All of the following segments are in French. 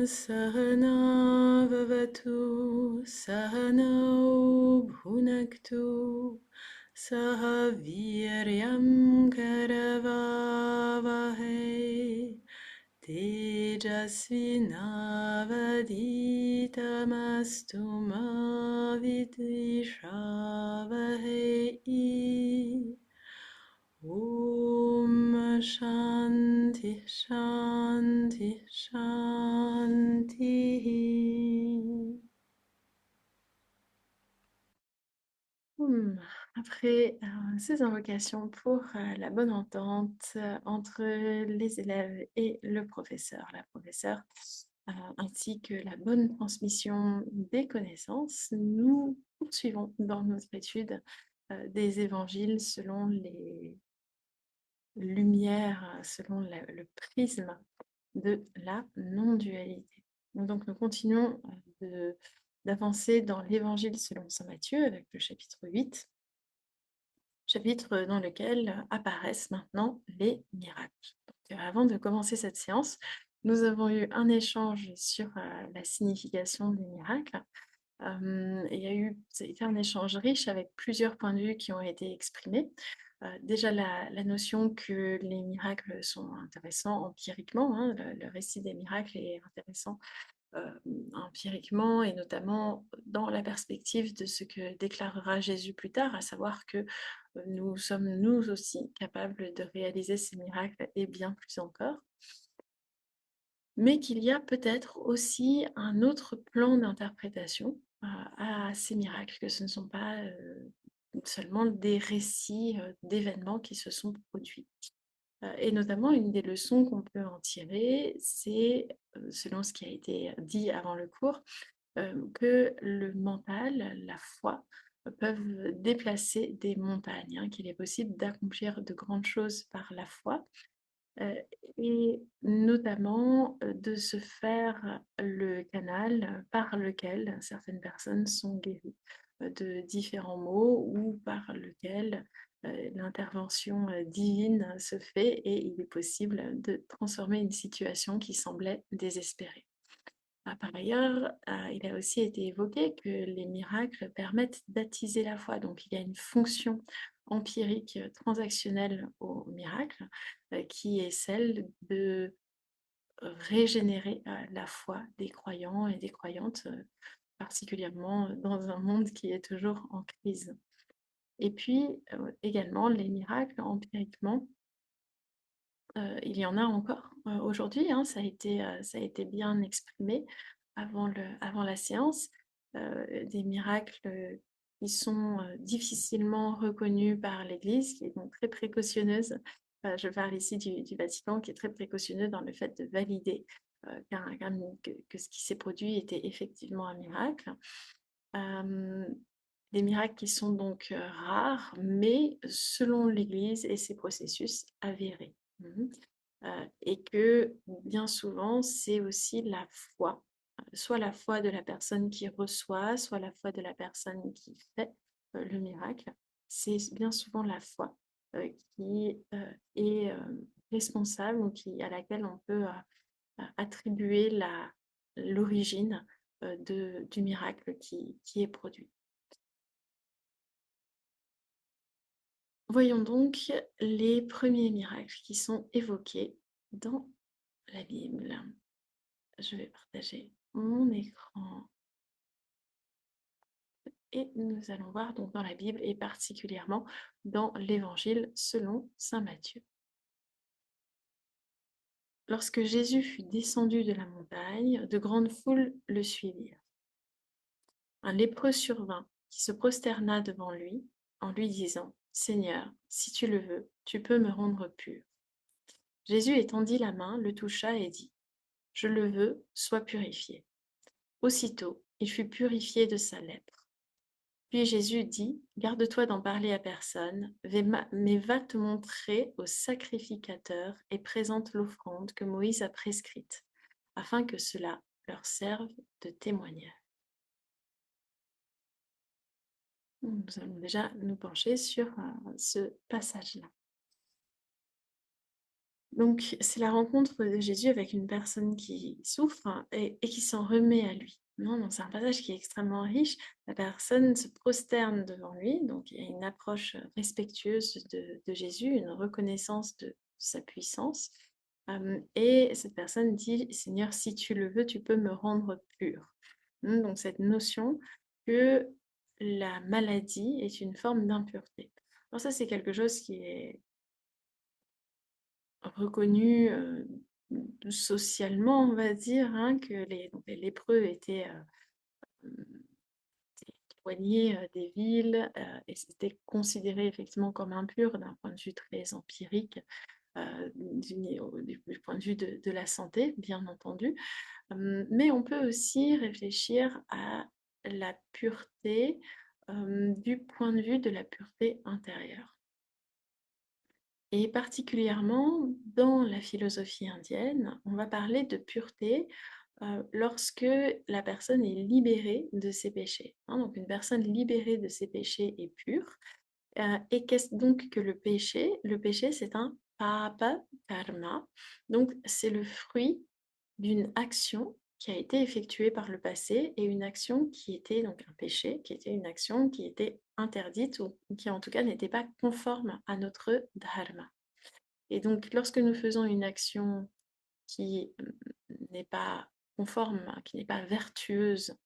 Sahana Vavatu Sahana Bhunaktu Sahaviryam Karavavahe Tejasvinavaditamastu ma vidvishavahe. Om Shanti Shanti Shanti. Après ces invocations pour la bonne entente entre les élèves et le professeur, la professeure, ainsi que la bonne transmission des connaissances, nous poursuivons dans notre étude des évangiles selon les lumières, selon le prisme de la non-dualité. Donc nous continuons d'avancer dans l'évangile selon saint Matthieu avec le chapitre 8, chapitre dans lequel apparaissent maintenant les miracles. Donc, avant de commencer cette séance, nous avons eu un échange sur la signification des miracles. Ça a été un échange riche avec plusieurs points de vue qui ont été exprimés. Déjà la notion que les miracles sont intéressants empiriquement, hein, le récit des miracles est intéressant empiriquement et notamment dans la perspective de ce que déclarera Jésus plus tard, à savoir que nous sommes nous aussi capables de réaliser ces miracles et bien plus encore. Mais qu'il y a peut-être aussi un autre plan d'interprétation à ces miracles, que ce ne sont pas seulement des récits d'événements qui se sont produits. Et notamment, une des leçons qu'on peut en tirer, c'est, selon ce qui a été dit avant le cours, que le mental, la foi, peuvent déplacer des montagnes, hein, qu'il est possible d'accomplir de grandes choses par la foi, et notamment de se faire le canal par lequel certaines personnes sont guéries de différents maux ou par lequel l'intervention divine se fait et il est possible de transformer une situation qui semblait désespérée. Par ailleurs, il a aussi été évoqué que les miracles permettent d'attiser la foi. Donc, il y a une fonction empirique transactionnelle au miracle qui est celle de régénérer la foi des croyants et des croyantes, particulièrement dans un monde qui est toujours en crise. Et puis, également, les miracles empiriquement, il y en a encore aujourd'hui, hein, ça a été bien exprimé avant la séance, des miracles qui sont difficilement reconnus par l'Église, qui est donc très précautionneuse. Je parle ici du Vatican, qui est très précautionneux dans le fait de valider que ce qui s'est produit était effectivement un miracle. Des miracles qui sont donc rares, mais selon l'Église et ses processus avérés. Et que bien souvent, c'est aussi la foi, soit la foi de la personne qui reçoit, soit la foi de la personne qui fait le miracle. C'est bien souvent la foi qui est responsable ou à laquelle on peut attribuer l'origine du miracle qui est produit. Voyons donc les premiers miracles qui sont évoqués dans la Bible. Je vais partager mon écran et nous allons voir donc dans la Bible et particulièrement dans l'Évangile selon saint Matthieu. Lorsque Jésus fut descendu de la montagne, de grandes foules le suivirent. Un lépreux survint qui se prosterna devant lui en lui disant « Seigneur, si tu le veux, tu peux me rendre pur. » Jésus étendit la main, le toucha et dit « Je le veux, sois purifié. » Aussitôt, il fut purifié de sa lèpre. Puis Jésus dit « Garde-toi d'en parler à personne, mais va te montrer au sacrificateur et présente l'offrande que Moïse a prescrite, afin que cela leur serve de témoignage. » Nous allons déjà nous pencher sur ce passage-là. Donc, c'est la rencontre de Jésus avec une personne qui souffre et qui s'en remet à lui. Non, donc c'est un passage qui est extrêmement riche. La personne se prosterne devant lui, donc il y a une approche respectueuse de Jésus, une reconnaissance de sa puissance. Et cette personne dit, Seigneur, si tu le veux, tu peux me rendre pur. Donc cette notion que la maladie est une forme d'impureté. Alors ça, c'est quelque chose qui est reconnu socialement, on va dire, hein, que donc les lépreux étaient éloignés des villes et c'était considéré effectivement comme impur d'un point de vue très empirique, du point de vue de la santé, bien entendu. Mais on peut aussi réfléchir à la pureté du point de vue de la pureté intérieure. Et particulièrement dans la philosophie indienne, on va parler de pureté lorsque la personne est libérée de ses péchés. Hein. Donc une personne libérée de ses péchés est pure. Et qu'est-ce donc que le péché? Le péché, c'est un papa karma. Donc c'est le fruit d'une action qui a été effectuée par le passé et une action qui était donc un péché, qui était une action qui était interdite ou qui en tout cas n'était pas conforme à notre dharma. Et donc lorsque nous faisons une action qui n'est pas conforme, qui n'est pas vertueuse,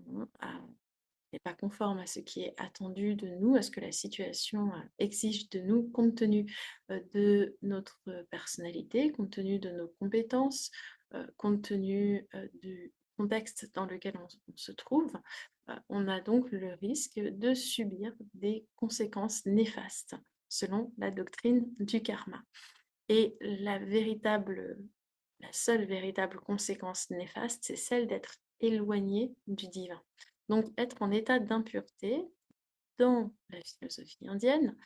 n'est pas conforme à ce qui est attendu de nous, à ce que la situation exige de nous, compte tenu de notre personnalité, compte tenu de nos compétences, compte tenu du contexte dans lequel on se trouve, on a donc le risque de subir des conséquences néfastes selon la doctrine du karma. Et la seule véritable conséquence néfaste, c'est celle d'être éloigné du divin. Donc, être en état d'impureté dans la philosophie indienne,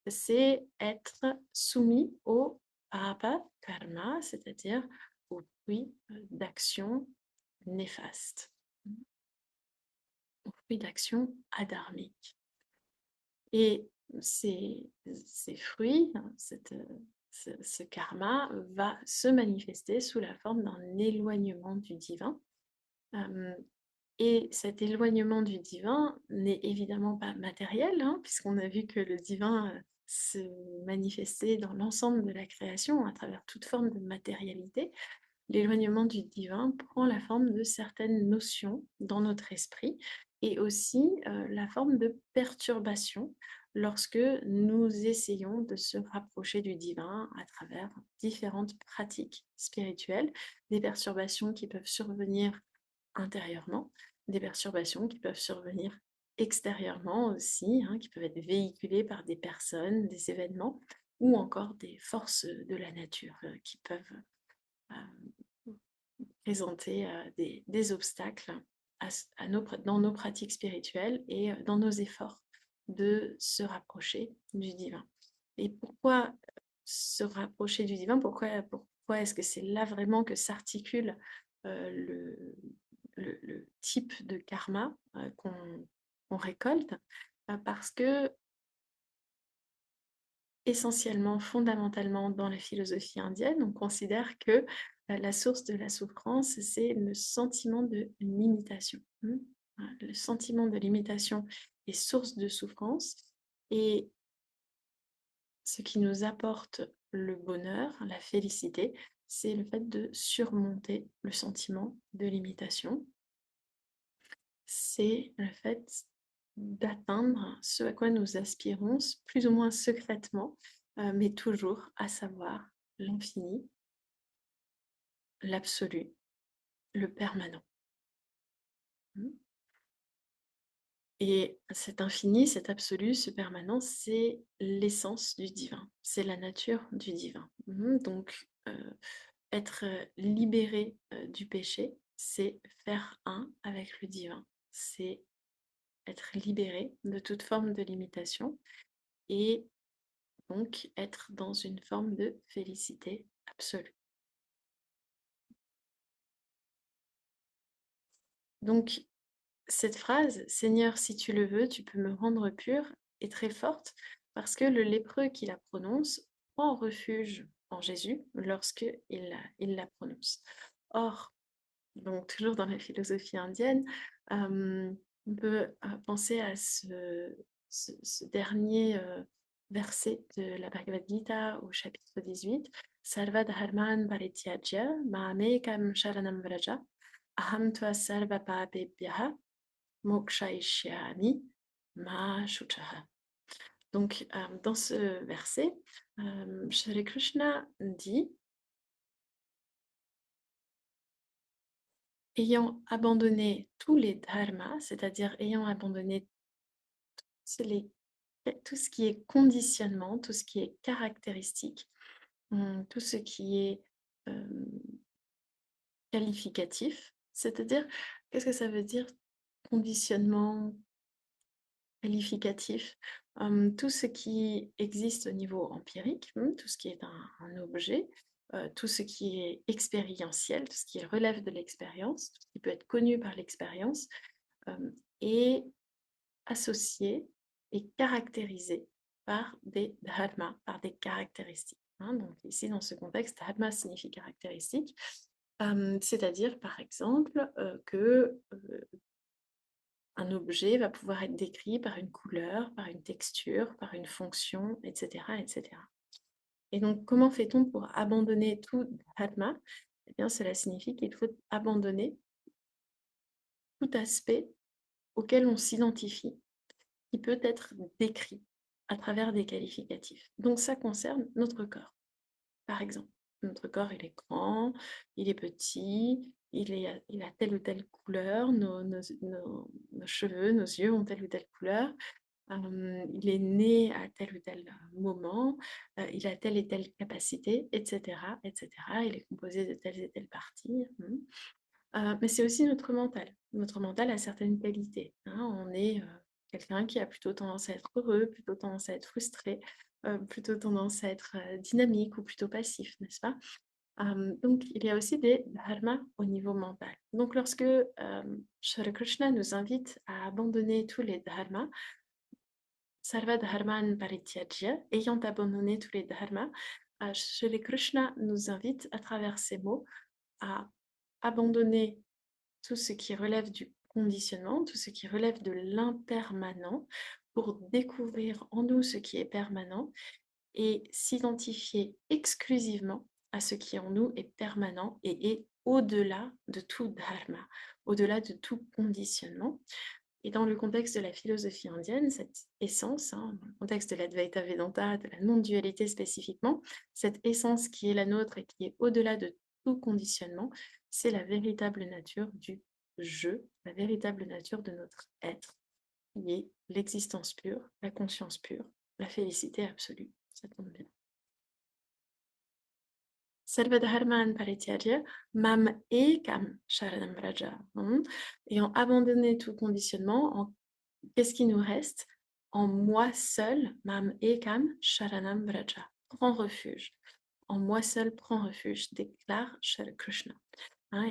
c'est être soumis au papa karma, c'est-à-dire au fruit d'actions néfastes, au fruit d'actions adharmiques. Et ces fruits, ce karma va se manifester sous la forme d'un éloignement du divin. Et cet éloignement du divin n'est évidemment pas matériel, hein, puisqu'on a vu que le divin se manifestait dans l'ensemble de la création à travers toute forme de matérialité. L'éloignement du divin prend la forme de certaines notions dans notre esprit et aussi la forme de perturbation lorsque nous essayons de se rapprocher du divin à travers différentes pratiques spirituelles, des perturbations qui peuvent survenir intérieurement, des perturbations qui peuvent survenir extérieurement aussi, hein, qui peuvent être véhiculées par des personnes, des événements ou encore des forces de la nature qui peuvent présenter des obstacles dans nos pratiques spirituelles et dans nos efforts de se rapprocher du divin. Et pourquoi se rapprocher du divin? Pourquoi est-ce que c'est là vraiment que s'articule le type de karma qu'on récolte? Parce que essentiellement, fondamentalement, dans la philosophie indienne, on considère que la source de la souffrance, c'est le sentiment de limitation. Le sentiment de limitation est source de souffrance et ce qui nous apporte le bonheur, la félicité, c'est le fait de surmonter le sentiment de limitation. C'est le fait d'atteindre ce à quoi nous aspirons, plus ou moins secrètement, mais toujours, à savoir l'infini, l'absolu, le permanent. Et cet infini, cet absolu, ce permanent, c'est l'essence du divin, c'est la nature du divin. Donc, être libéré du péché, c'est faire un avec le divin, c'est être libéré de toute forme de limitation et donc être dans une forme de félicité absolue. Donc, cette phrase, Seigneur, si tu le veux, tu peux me rendre pur, est très forte parce que le lépreux qui la prononce prend refuge en Jésus lorsque il la prononce. Or, donc toujours dans la philosophie indienne, on peut penser à ce dernier verset de la Bhagavad Gita au chapitre 18, Sarva dharman parityajya mamekam sharanam vraja aham tva sarva papebhyaha mokshaishyami ma shuchaha. Donc, dans ce verset, Shri Krishna dit, ayant abandonné tous les dharmas, c'est-à-dire ayant abandonné tout ce qui est conditionnement, tout ce qui est caractéristique, tout ce qui est qualificatif, c'est-à-dire, qu'est-ce que ça veut dire conditionnement qualificatif? Tout ce qui existe au niveau empirique, tout ce qui est un objet, tout ce qui est expérientiel, tout ce qui relève de l'expérience, tout ce qui peut être connu par l'expérience, est associé et caractérisé par des dharmas, par des caractéristiques. Donc ici, dans ce contexte, dharma signifie caractéristique, c'est-à-dire, par exemple, que un objet va pouvoir être décrit par une couleur, par une texture, par une fonction, etc. etc. Et donc, comment fait-on pour abandonner tout dharma? Eh bien, cela signifie qu'il faut abandonner tout aspect auquel on s'identifie, qui peut être décrit à travers des qualificatifs. Donc, ça concerne notre corps, par exemple. Notre corps, il est grand, il est petit, il a telle ou telle couleur, nos cheveux, nos yeux ont telle ou telle couleur, il est né à tel ou tel moment, il a telle et telle capacité, etc., etc. Il est composé de telles et telles parties. Mais c'est aussi notre mental. Notre mental a certaines qualités. On est quelqu'un qui a plutôt tendance à être heureux, plutôt tendance à être frustré, plutôt tendance à être dynamique ou plutôt passif, n'est-ce pas? Donc, il y a aussi des dharmas au niveau mental. Donc, lorsque Shri Krishna nous invite à abandonner tous les dharmas, Sarva dharman parityajya, ayant abandonné tous les dharmas, Shri Krishna nous invite à travers ces mots à abandonner tout ce qui relève du conditionnement, tout ce qui relève de l'impermanent, pour découvrir en nous ce qui est permanent et s'identifier exclusivement à ce qui en nous est permanent et est au-delà de tout dharma, au-delà de tout conditionnement. Et dans le contexte de la philosophie indienne, cette essence, dans le contexte de l'Advaita Vedanta, de la non-dualité spécifiquement, cette essence qui est la nôtre et qui est au-delà de tout conditionnement, c'est la véritable nature du je, la véritable nature de notre être, qui est l'existence pure, la conscience pure, la félicité absolue. Ça tombe bien. Sarvadharman Parityarya, Mam Ekam Sharanam Vraja. Ayant abandonné tout conditionnement, qu'est-ce qui nous reste? En moi seul, Mam Ekam Sharanam Vraja. Prends refuge. En moi seul, prends refuge, déclare Shri Krishna.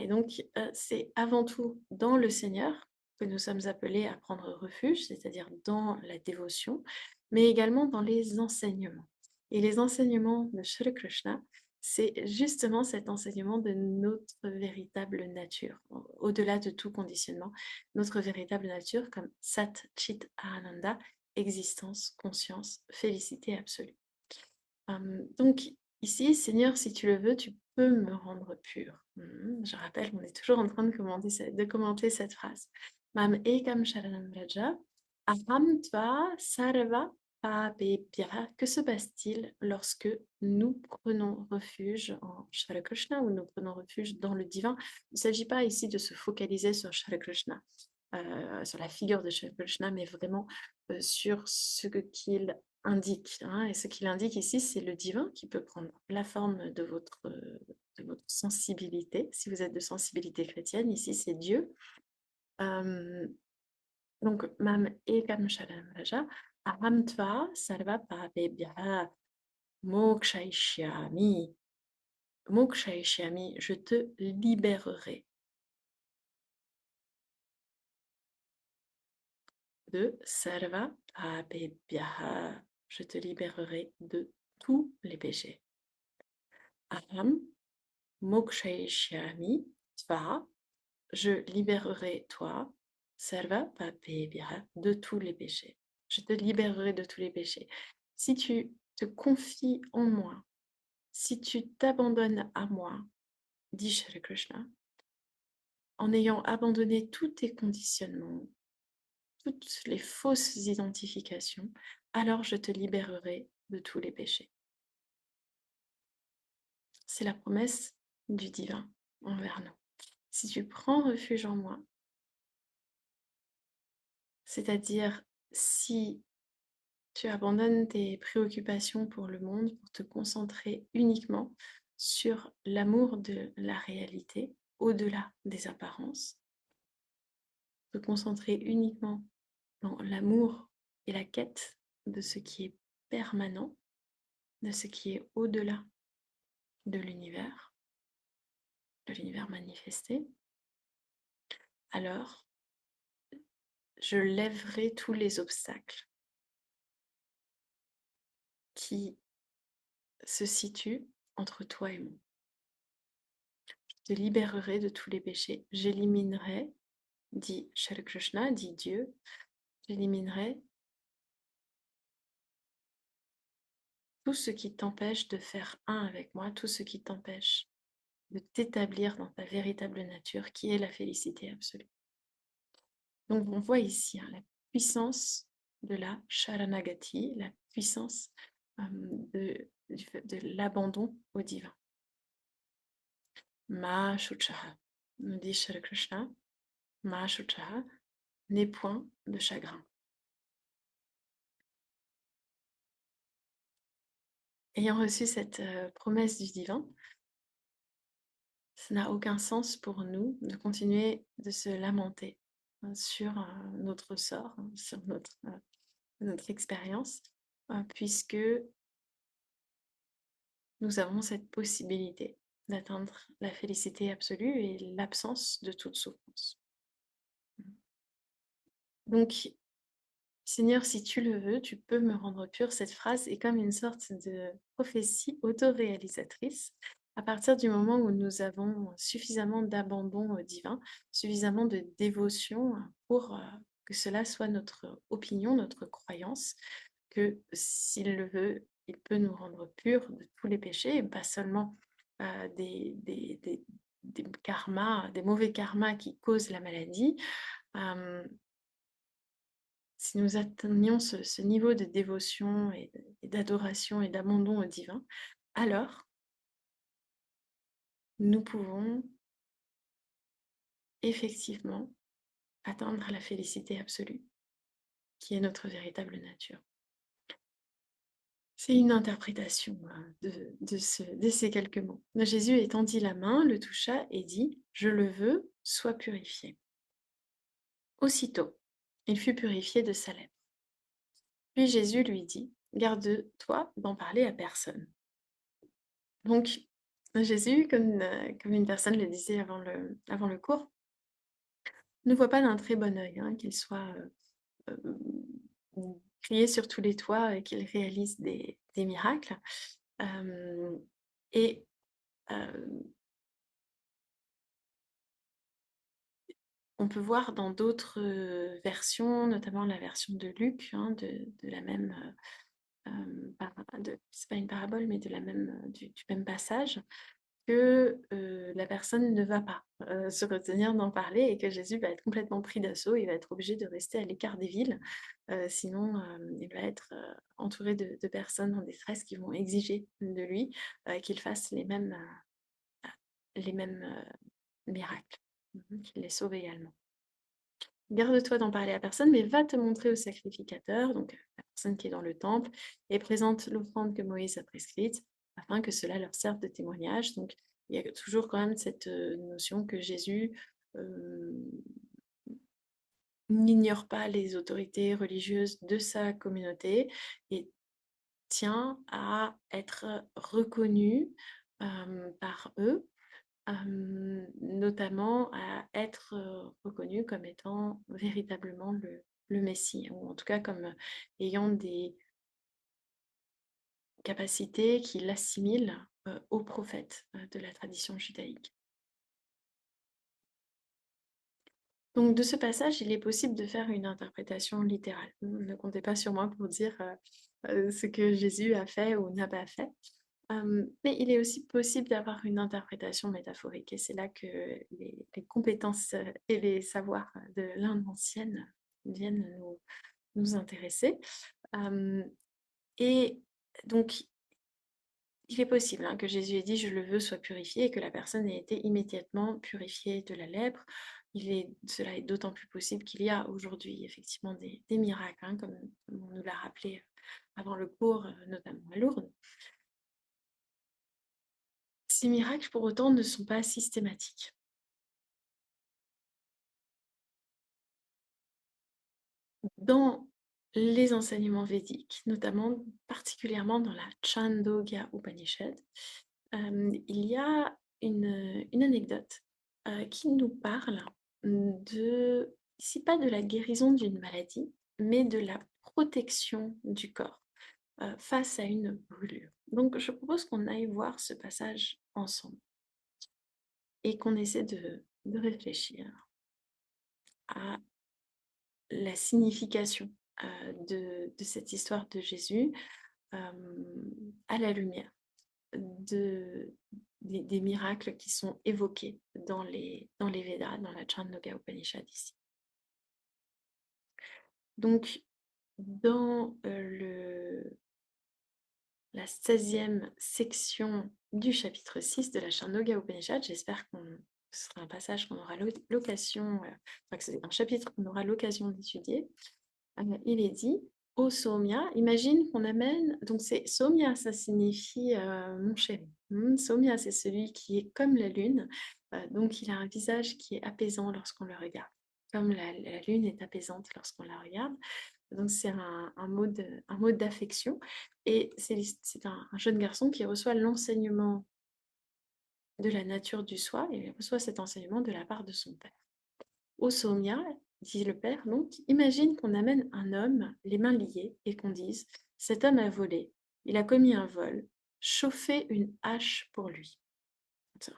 Et donc, c'est avant tout dans le Seigneur que nous sommes appelés à prendre refuge, c'est-à-dire dans la dévotion, mais également dans les enseignements. Et les enseignements de Shri Krishna, c'est justement cet enseignement de notre véritable nature, au-delà de tout conditionnement, notre véritable nature comme Sat Chit Ananda, existence, conscience, félicité absolue. Donc ici, Seigneur, si tu le veux, tu peux me rendre pur. Je rappelle, on est toujours en train de commenter cette phrase. Mam ekam sharanam vraja, aham tva sarva papebhya. Que se passe-t-il lorsque nous prenons refuge en Shri Krishna ou nous prenons refuge dans le divin? Il ne s'agit pas ici de se focaliser sur Shri Krishna, sur la figure de Shri Krishna, mais vraiment sur ce qu'il indique. Et ce qu'il indique ici, c'est le divin qui peut prendre la forme de votre sensibilité. Si vous êtes de sensibilité chrétienne, ici c'est Dieu. Donc, Mam Ekam Sharanam Raja, Aham Tva Sarva Papebhya Mokshaishyami. Mokshaishyami, je te libérerai de Sarva Papebhya. Je te libérerai de tous les péchés. Aham mokshaishyami tva, je libérerai toi, sarva papebhya, de tous les péchés. Je te libérerai de tous les péchés. Si tu te confies en moi, si tu t'abandonnes à moi, dit Shri Krishna, en ayant abandonné tous tes conditionnements, toutes les fausses identifications, alors je te libérerai de tous les péchés. C'est la promesse du divin envers nous. Si tu prends refuge en moi, c'est-à-dire si tu abandonnes tes préoccupations pour le monde pour te concentrer uniquement sur l'amour de la réalité, au-delà des apparences, te concentrer uniquement dans l'amour et la quête de ce qui est permanent, de ce qui est au-delà de l'univers manifesté, alors je lèverai tous les obstacles qui se situent entre toi et moi. Je te libérerai de tous les péchés, j'éliminerai, dit Shri Krishna, dit Dieu, j'éliminerai tout ce qui t'empêche de faire un avec moi, tout ce qui t'empêche de t'établir dans ta véritable nature, qui est la félicité absolue. Donc on voit ici la puissance de la Sharanagati, la puissance de l'abandon au divin. Ma Shuchaha, nous dit Shri Krishna, Ma Shuchaha, n'est point de chagrin. Ayant reçu cette promesse du divin, ça n'a aucun sens pour nous de continuer de se lamenter sur notre sort, sur notre expérience, puisque nous avons cette possibilité d'atteindre la félicité absolue et l'absence de toute souffrance. Donc, Seigneur, si tu le veux, tu peux me rendre pure. Cette phrase est comme une sorte de prophétie autoréalisatrice. À partir du moment où nous avons suffisamment d'abandon au divin, suffisamment de dévotion pour que cela soit notre opinion, notre croyance, que s'il le veut, il peut nous rendre purs de tous les péchés, et pas seulement des karmas, des mauvais karmas qui causent la maladie. Si nous atteignions ce niveau de dévotion et d'adoration et d'abandon au divin, alors nous pouvons effectivement atteindre la félicité absolue, qui est notre véritable nature. C'est une interprétation de ces quelques mots. Jésus étendit la main, le toucha et dit « Je le veux, sois purifié ». Aussitôt, il fut purifié de sa lèpre. Puis Jésus lui dit « Garde-toi d'en parler à personne ». Donc, Jésus, comme une personne le disait avant le cours, ne voit pas d'un très bon œil qu'il soit crié sur tous les toits et qu'il réalise des miracles. Et on peut voir dans d'autres versions, notamment la version de Luc, de la même, c'est pas une parabole, mais du même passage, que la personne ne va pas se retenir d'en parler et que Jésus va être complètement pris d'assaut, il va être obligé de rester à l'écart des villes, sinon il va être entouré de personnes en détresse qui vont exiger de lui qu'il fasse les mêmes miracles, qu'il les sauve également. Garde-toi d'en parler à personne, mais va te montrer au sacrificateur, donc la personne qui est dans le temple, et présente l'offrande que Moïse a prescrite, afin que cela leur serve de témoignage. Donc, il y a toujours quand même cette notion que Jésus n'ignore pas les autorités religieuses de sa communauté et tient à être reconnu par eux, notamment à être reconnu comme étant véritablement le Messie, ou en tout cas comme ayant des capacités qui l'assimilent aux prophètes de la tradition judaïque. Donc de ce passage, il est possible de faire une interprétation littérale. Ne comptez pas sur moi pour dire ce que Jésus a fait ou n'a pas fait. Mais il est aussi possible d'avoir une interprétation métaphorique, et c'est là que les compétences et les savoirs de l'Inde ancienne viennent nous intéresser. Et donc, il est possible que Jésus ait dit «Je le veux, sois purifié» et que la personne ait été immédiatement purifiée de la lèpre. Cela est d'autant plus possible qu'il y a aujourd'hui effectivement des miracles, comme on nous l'a rappelé avant le cours, notamment à Lourdes. Ces miracles, pour autant, ne sont pas systématiques. Dans les enseignements védiques, notamment particulièrement dans la Chandogya Upanishad, il y a une anecdote qui nous parle ici pas de la guérison d'une maladie, mais de la protection du corps face à une brûlure. Donc je propose qu'on aille voir ce passage ensemble et qu'on essaie de réfléchir à la signification de cette histoire de Jésus à la lumière des miracles qui sont évoqués dans les Védas, dans la Chandogya Upanishad ici. Donc, dans la 16e section du chapitre 6 de la Chandogya Upanishad, j'espère que ce sera un passage qu'on aura l'occasion, enfin que c'est un chapitre qu'on aura l'occasion d'étudier. Il est dit, ô Somya, imagine qu'on amène, donc c'est Somya, ça signifie mon chéri. Somya, c'est celui qui est comme la lune, donc il a un visage qui est apaisant lorsqu'on le regarde, comme la lune est apaisante lorsqu'on la regarde. Donc c'est un mot d'affection, et c'est un jeune garçon qui reçoit l'enseignement de la nature du soi, et il reçoit cet enseignement de la part de son père. Ô Somya, dit le père, donc, imagine qu'on amène un homme, les mains liées, et qu'on dise, cet homme a volé, il a commis un vol, chauffez une hache pour lui. C'est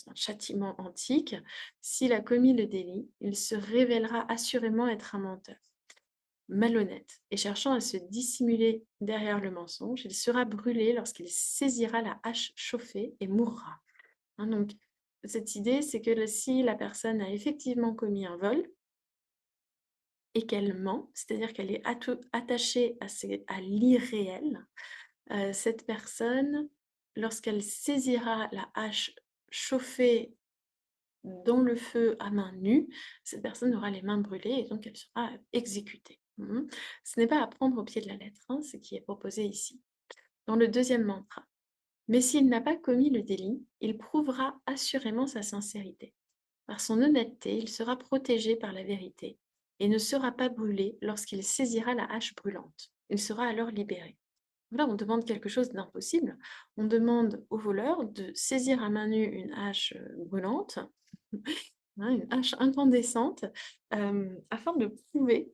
un châtiment antique. S'il a commis le délit, il se révélera assurément être un menteur. Malhonnête et cherchant à se dissimuler derrière le mensonge, il sera brûlé lorsqu'il saisira la hache chauffée et mourra. Donc, cette idée, c'est que si la personne a effectivement commis un vol et qu'elle ment, c'est-à-dire qu'elle est attachée à l'irréel, cette personne, lorsqu'elle saisira la hache chauffée dans le feu à main nue, cette personne aura les mains brûlées et donc elle sera exécutée. Ce n'est pas à prendre au pied de la lettre, ce qui est proposé ici. Dans le deuxième mantra, mais s'il n'a pas commis le délit, il prouvera assurément sa sincérité. Par son honnêteté, il sera protégé par la vérité et ne sera pas brûlé lorsqu'il saisira la hache brûlante. Il sera alors libéré. Là, on demande quelque chose d'impossible. On demande au voleur de saisir à main nue une hache brûlante, une hache incandescente, afin de prouver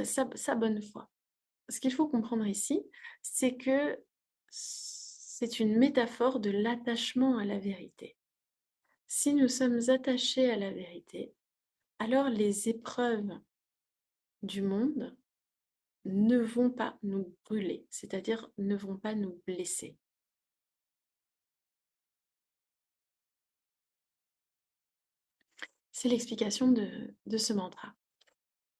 sa bonne foi. Ce qu'il faut comprendre ici, c'est que c'est une métaphore de l'attachement à la vérité. Si nous sommes attachés à la vérité, alors les épreuves du monde ne vont pas nous brûler, c'est-à-dire ne vont pas nous blesser. C'est l'explication de ce mantra.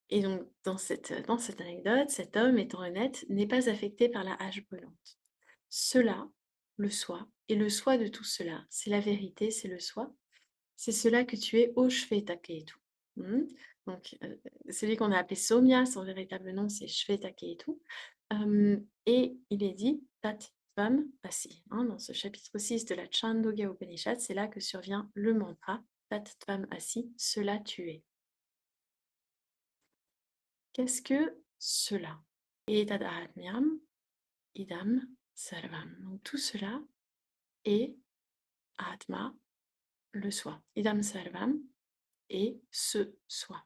Et donc, dans cette anecdote, cet homme, étant honnête, n'est pas affecté par la hache brûlante. Cela, le soi, et le soi de tout cela, c'est la vérité, c'est le soi. C'est cela que tu es, ô Shvetaketu. Donc, celui qu'on a appelé Somya, son véritable nom, c'est Shvetaketu. Et il est dit Tat Tvam Asi. Dans ce chapitre 6 de la Chandogya Upanishad, c'est là que survient le mantra Tat Tvam Asi, cela tu es. Qu'est-ce que cela? Et Tadahatmyam, Idam, Sarvam. Donc tout cela est Atma, le soi. Idam Sarvam et ce soi.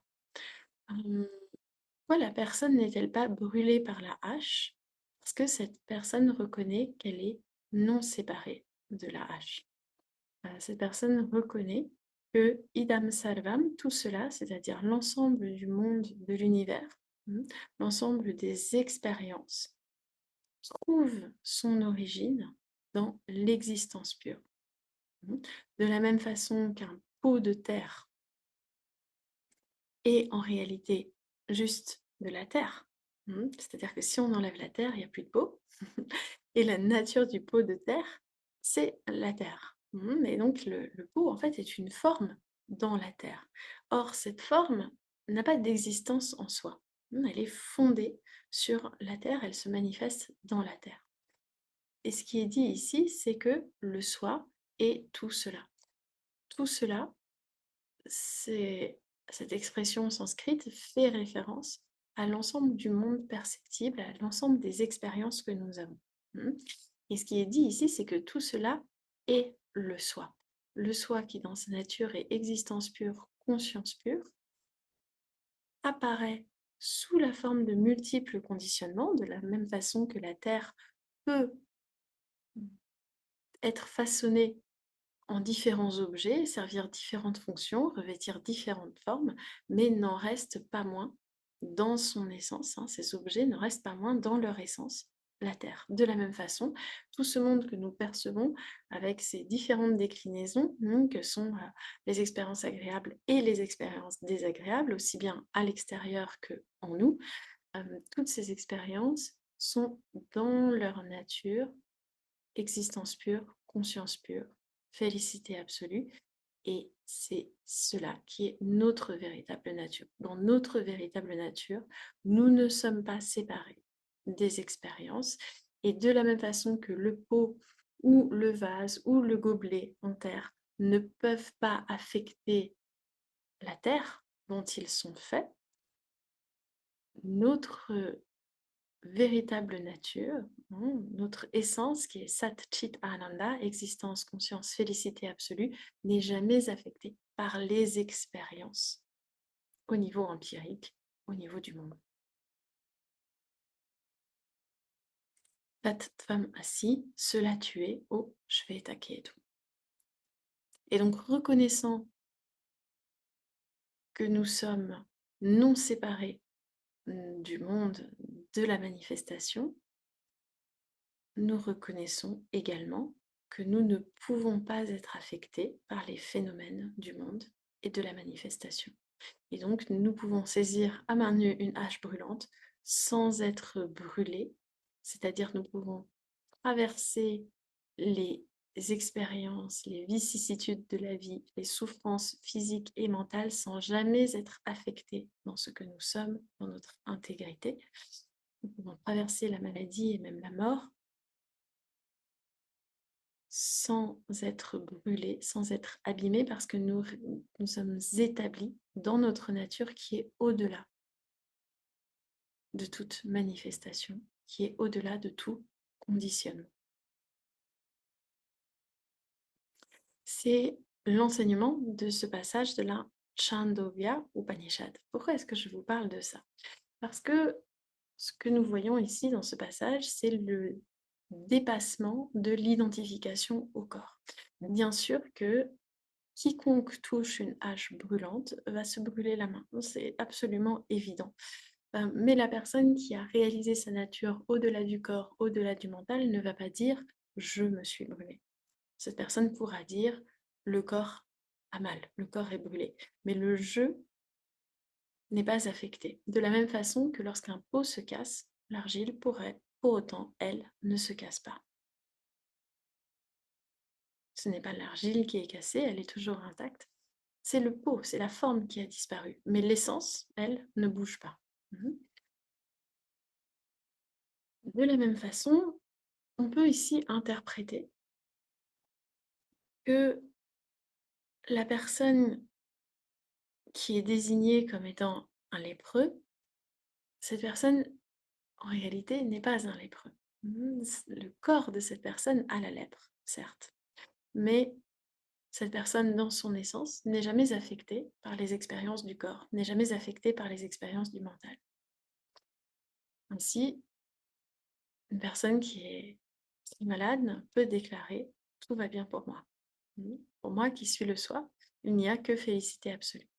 Pourquoi la personne n'est-elle pas brûlée par la hache? Parce que cette personne reconnaît qu'elle est non séparée de la hache. Cette personne reconnaît que idam sarvam, tout cela, c'est-à-dire l'ensemble du monde, de l'univers, l'ensemble des expériences, trouve son origine dans l'existence pure. De la même façon qu'un pot de terre est en réalité juste de la terre, c'est-à-dire que si on enlève la terre, il n'y a plus de pot, et la nature du pot de terre, c'est la terre. Et donc le pot, en fait, est une forme dans la terre. Or, cette forme n'a pas d'existence en soi. Elle est fondée sur la terre, elle se manifeste dans la terre. Et ce qui est dit ici, c'est que le soi est tout cela. Tout cela, c'est cette expression sanscrite fait référence à l'ensemble du monde perceptible, à l'ensemble des expériences que nous avons. Et ce qui est dit ici, c'est que tout cela est le soi. Le soi qui, dans sa nature, est existence pure, conscience pure, apparaît sous la forme de multiples conditionnements, de la même façon que la Terre peut être façonnée en différents objets, servir différentes fonctions, revêtir différentes formes, mais n'en reste pas moins dans son essence. Ces objets ne restent pas moins dans leur essence, la Terre. De la même façon, tout ce monde que nous percevons avec ces différentes déclinaisons, que sont les expériences agréables et les expériences désagréables, aussi bien à l'extérieur qu'en nous, toutes ces expériences sont dans leur nature existence pure, conscience pure, félicité absolue, et c'est cela qui est notre véritable nature. Dans notre véritable nature, nous ne sommes pas séparés des expériences, et de la même façon que le pot ou le vase ou le gobelet en terre ne peuvent pas affecter la terre dont ils sont faits, notre véritable nature, notre essence qui est Sat Chit Ananda, existence, conscience, félicité absolue, n'est jamais affectée par les expériences au niveau empirique, au niveau du monde. Tat Tvam Asi, cela tu es au Shveta Ketu. Et donc reconnaissant que nous sommes non séparés du monde de la manifestation, nous reconnaissons également que nous ne pouvons pas être affectés par les phénomènes du monde et de la manifestation. Et donc, nous pouvons saisir à main nue une hache brûlante sans être brûlés, c'est-à-dire nous pouvons traverser les expériences, les vicissitudes de la vie, les souffrances physiques et mentales sans jamais être affectés dans ce que nous sommes, dans notre intégrité. Nous pouvons traverser la maladie et même la mort sans être brûlés, sans être abîmés, parce que nous sommes établis dans notre nature qui est au-delà de toute manifestation, qui est au-delà de tout conditionnement. C'est l'enseignement de ce passage de la Chandogya Upanishad. Pourquoi est-ce que je vous parle de ça? Parce que ce que nous voyons ici dans ce passage, c'est le dépassement de l'identification au corps. Bien sûr que quiconque touche une hache brûlante va se brûler la main, c'est absolument évident. Mais la personne qui a réalisé sa nature au-delà du corps, au-delà du mental, ne va pas dire « je me suis brûlée ». Cette personne pourra dire « le corps a mal, le corps est brûlé ». Mais le « je » n'est pas affecté. De la même façon que lorsqu'un pot se casse, l'argile pourrait, pour autant, elle, ne se casse pas. Ce n'est pas l'argile qui est cassée, elle est toujours intacte. C'est le pot, c'est la forme qui a disparu. Mais l'essence, elle, ne bouge pas. De la même façon, on peut ici interpréter que la personne qui est désignée comme étant un lépreux, cette personne, en réalité, n'est pas un lépreux. Le corps de cette personne a la lèpre, certes, mais cette personne, dans son essence, n'est jamais affectée par les expériences du corps, n'est jamais affectée par les expériences du mental. Ainsi, une personne qui est malade peut déclarer tout va bien pour moi. Pour moi qui suis le soi, il n'y a que félicité absolue.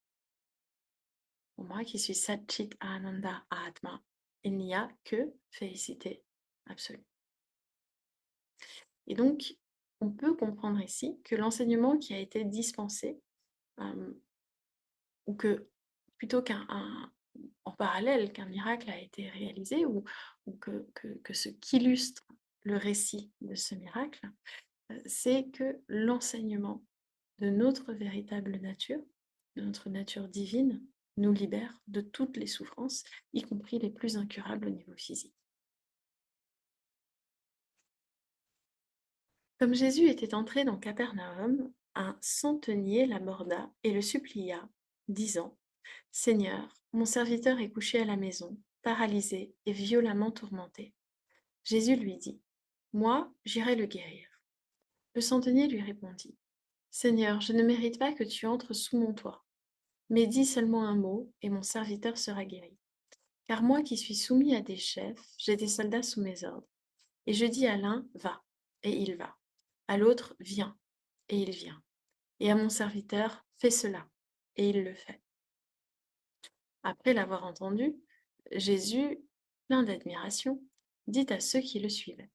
Pour moi qui suis Satchit Ananda Atma, il n'y a que félicité absolue. Et donc, on peut comprendre ici que l'enseignement qui a été dispensé, ou que plutôt en parallèle qu'un miracle a été réalisé, ou que ce qu'illustre le récit de ce miracle, c'est que l'enseignement de notre véritable nature, de notre nature divine, nous libère de toutes les souffrances, y compris les plus incurables au niveau physique. Comme Jésus était entré dans Capernaum, un centenier l'aborda et le supplia, disant: Seigneur, mon serviteur est couché à la maison, paralysé et violemment tourmenté. Jésus lui dit: Moi, j'irai le guérir. Le centenier lui répondit: Seigneur, je ne mérite pas que tu entres sous mon toit, mais dis seulement un mot, et mon serviteur sera guéri. Car moi qui suis soumis à des chefs, j'ai des soldats sous mes ordres. Et je dis à l'un: Va, et il va. À l'autre: Viens, et il vient. Et à mon serviteur: Fais cela, et il le fait. Après l'avoir entendu, Jésus, plein d'admiration, dit à ceux qui le suivaient: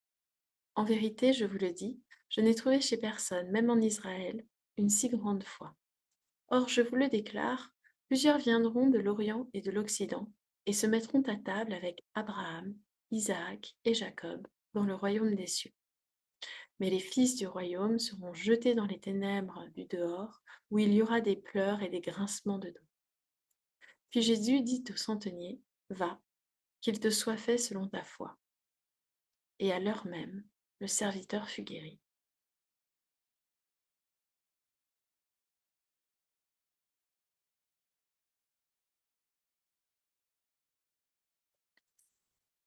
En vérité, je vous le dis, je n'ai trouvé chez personne, même en Israël, une si grande foi. Or, je vous le déclare, plusieurs viendront de l'Orient et de l'Occident et se mettront à table avec Abraham, Isaac et Jacob dans le royaume des cieux. Mais les fils du royaume seront jetés dans les ténèbres du dehors, où il y aura des pleurs et des grincements de dents. Puis Jésus dit au centenier: Va, qu'il te soit fait selon ta foi. Et à l'heure même, le serviteur fut guéri.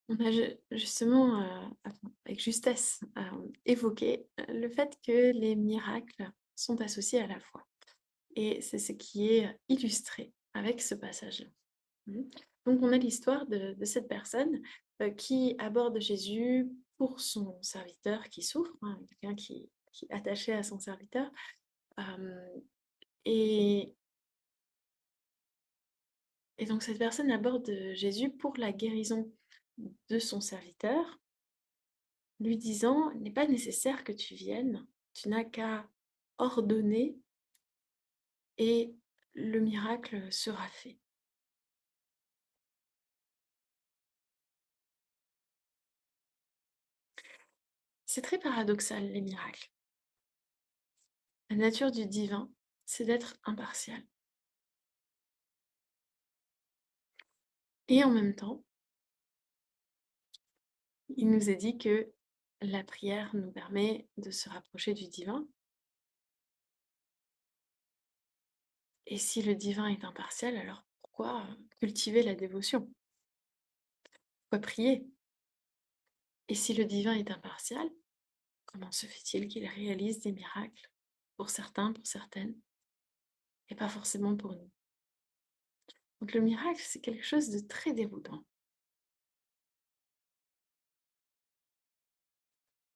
On a justement, avec justesse, évoqué le fait que les miracles sont associés à la foi. Et c'est ce qui est illustré avec ce passage-là. Donc on a l'histoire de cette personne qui aborde Jésus pour son serviteur qui souffre, quelqu'un qui est attaché à son serviteur. Et, et donc cette personne aborde Jésus pour la guérison de son serviteur, lui disant: Il n'est pas nécessaire que tu viennes, tu n'as qu'à ordonner et le miracle sera fait. C'est très paradoxal, les miracles. La nature du divin, c'est d'être impartial. Et en même temps, il nous est dit que la prière nous permet de se rapprocher du divin. Et si le divin est impartial, alors pourquoi cultiver la dévotion? Pourquoi prier? Et si le divin est impartial, comment se fait-il qu'il réalise des miracles pour certains, pour certaines, et pas forcément pour nous? Donc le miracle, c'est quelque chose de très déroutant.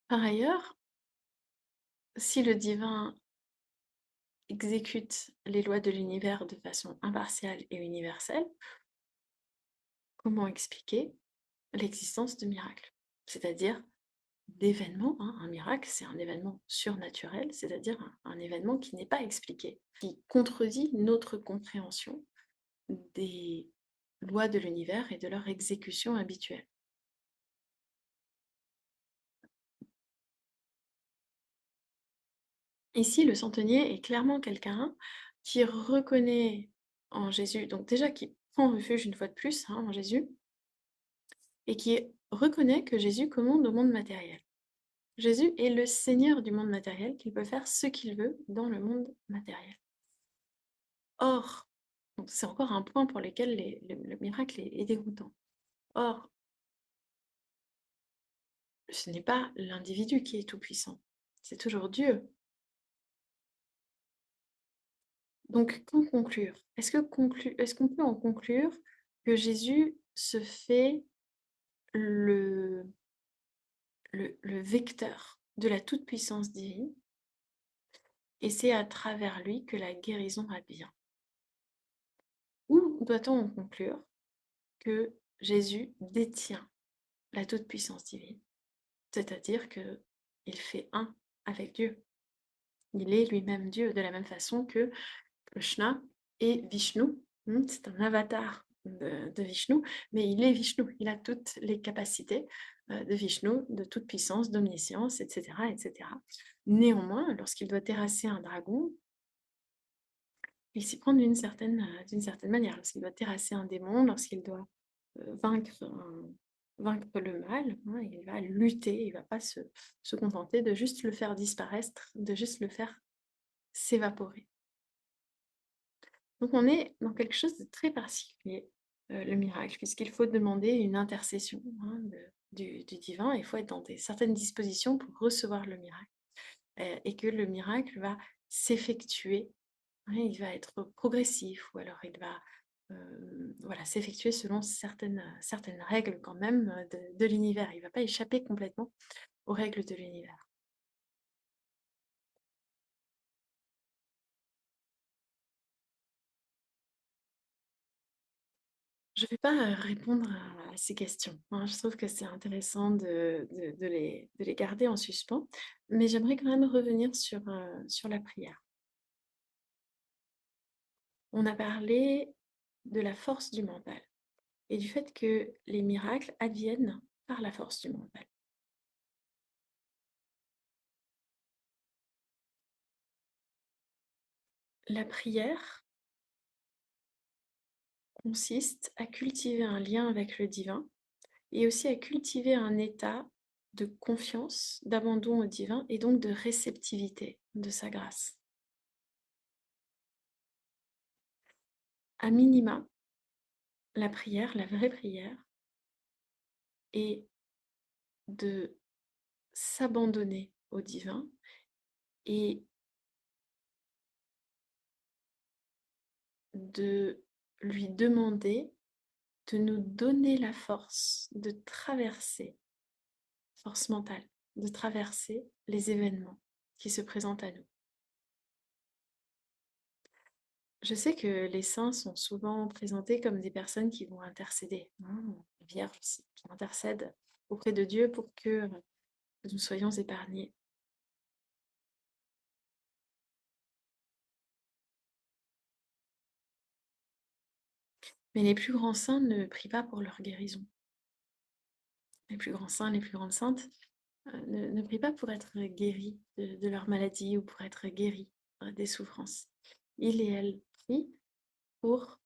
Par ailleurs, si le divin exécute les lois de l'univers de façon impartiale et universelle, comment expliquer l'existence de miracles? C'est-à-dire d'événements, un miracle, c'est un événement surnaturel, c'est-à-dire un événement qui n'est pas expliqué, qui contredit notre compréhension des lois de l'univers et de leur exécution habituelle. Ici, le centenier est clairement quelqu'un qui reconnaît en Jésus, donc déjà qui prend refuge une fois de plus en Jésus, et qui reconnaît que Jésus commande au monde matériel. Jésus est le Seigneur du monde matériel, qu'il peut faire ce qu'il veut dans le monde matériel. Or, c'est encore un point pour lequel le miracle est déroutant. Or, ce n'est pas l'individu qui est tout-puissant, c'est toujours Dieu. Donc, qu'en conclure? Est-ce qu'on peut en conclure que Jésus se fait le vecteur de la toute-puissance divine, et c'est à travers lui que la guérison advient. Ou doit-on en conclure que Jésus détient la toute-puissance divine, c'est-à-dire qu'il fait un avec Dieu. Il est lui-même Dieu, de la même façon que Krishna est Vishnu. C'est un avatar de Vishnu, mais il est Vishnu. Il a toutes les capacités de Vishnu, de toute puissance, d'omniscience, etc., etc. Néanmoins, lorsqu'il doit terrasser un dragon, il s'y prend d'une certaine manière. Lorsqu'il doit terrasser un démon, lorsqu'il doit vaincre, vaincre le mal, hein, il va lutter, il ne va pas se contenter de juste le faire disparaître, de juste le faire s'évaporer. Donc on est dans quelque chose de très particulier, le miracle, puisqu'il faut demander une intercession du divin, il faut être dans certaines dispositions pour recevoir le miracle, et que le miracle va s'effectuer, hein, il va être progressif, ou alors il va voilà, s'effectuer selon certaines règles quand même de l'univers. Il ne va pas échapper complètement aux règles de l'univers. Je ne vais pas répondre à ces questions, hein. Je trouve que c'est intéressant de les garder en suspens, mais j'aimerais quand même revenir sur la prière. On a parlé de la force du mental et du fait que les miracles adviennent par la force du mental. La prière consiste à cultiver un lien avec le divin et aussi à cultiver un état de confiance, d'abandon au divin et donc de réceptivité de sa grâce. À minima, la prière, la vraie prière, est de s'abandonner au divin et de lui demander de nous donner la force de traverser, force mentale, de traverser les événements qui se présentent à nous. Je sais que les saints sont souvent présentés comme des personnes qui vont intercéder, hein, la Vierge aussi, qui intercède auprès de Dieu pour que nous soyons épargnés. Mais les plus grands saints ne prient pas pour leur guérison. Les plus grands saints, les plus grandes saintes ne prient pas pour être guéris de leur maladie ou pour être guéris des souffrances. Ils et elles prient pour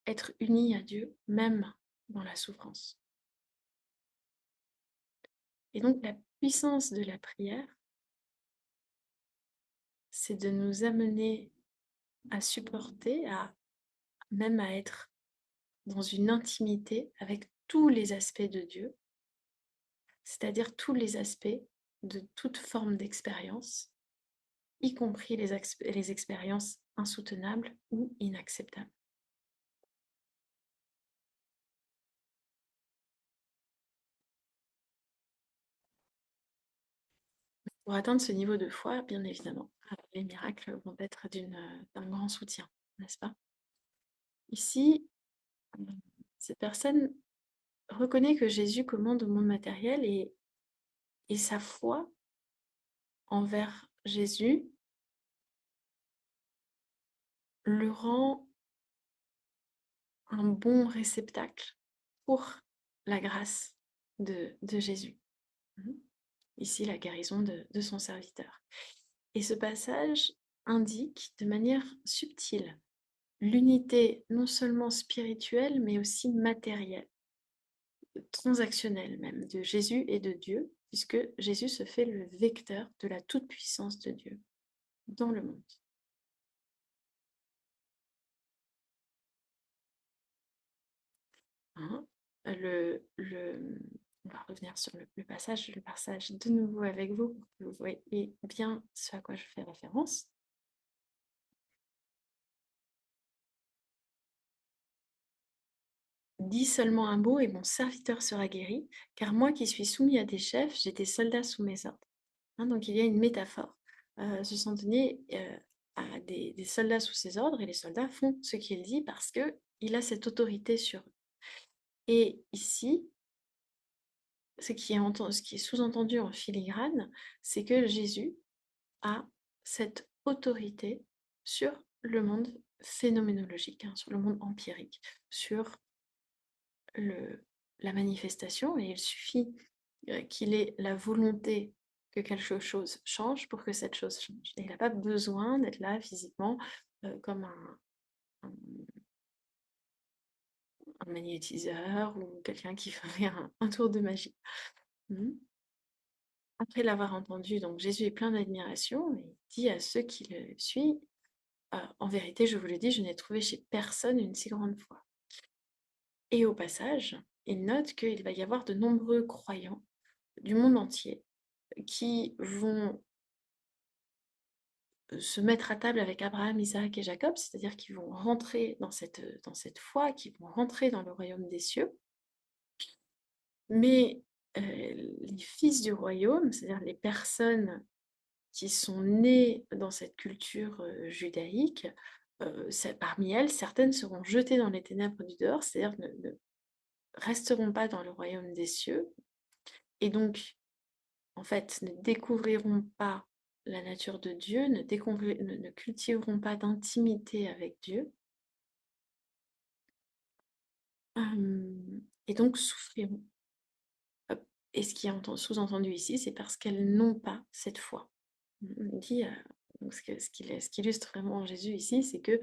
être unis à Dieu, même dans la souffrance. Et donc la puissance de la prière, c'est de nous amener à supporter, même à être dans une intimité avec tous les aspects de Dieu, c'est-à-dire tous les aspects de toute forme d'expérience, y compris les expériences insoutenables ou inacceptables. Pour atteindre ce niveau de foi, bien évidemment, les miracles vont être d'un grand soutien, n'est-ce pas? Ici, cette personne reconnaît que Jésus commande au monde matériel et sa foi envers Jésus le rend un bon réceptacle pour la grâce de Jésus. Ici, la guérison de son serviteur. Et ce passage indique de manière subtile l'unité non seulement spirituelle, mais aussi matérielle, transactionnelle même, de Jésus et de Dieu, puisque Jésus se fait le vecteur de la toute-puissance de Dieu dans le monde. Hein, on va revenir sur le passage, le passage de nouveau avec vous pour que vous voyez bien ce à quoi je fais référence. Dis seulement un mot et mon serviteur sera guéri, car moi qui suis soumis à des chefs, j'étais soldat sous mes ordres. Hein, donc il y a une métaphore ce centenier a des soldats sous ses ordres et les soldats font ce qu'il dit parce qu'il a cette autorité sur eux. Et ici, ce qui est sous-entendu en filigrane, c'est que Jésus a cette autorité sur le monde phénoménologique, sur le monde empirique, sur la manifestation, et il suffit qu'il ait la volonté que quelque chose change pour que cette chose change. Et il n'a pas besoin d'être là physiquement comme un- un magnétiseur ou quelqu'un qui ferait un tour de magie. Mhm. Après l'avoir entendu, donc Jésus est plein d'admiration et il dit à ceux qui le suivent, en vérité, je vous le dis, je n'ai trouvé chez personne une si grande foi. Et au passage, il note qu'il va y avoir de nombreux croyants du monde entier qui vont se mettre à table avec Abraham, Isaac et Jacob, c'est-à-dire qu'ils vont rentrer dans cette foi, qui vont rentrer dans le royaume des cieux. Mais les fils du royaume, c'est-à-dire les personnes qui sont nées dans cette culture judaïque, parmi elles, certaines seront jetées dans les ténèbres du dehors, c'est-à-dire ne resteront pas dans le royaume des cieux, et donc, en fait, ne découvriront pas la nature de Dieu, ne cultiveront pas d'intimité avec Dieu, et donc souffriront. Et ce qui est sous-entendu ici, c'est parce qu'elles n'ont pas cette foi. On dit, donc ce qui illustre vraiment Jésus ici, c'est que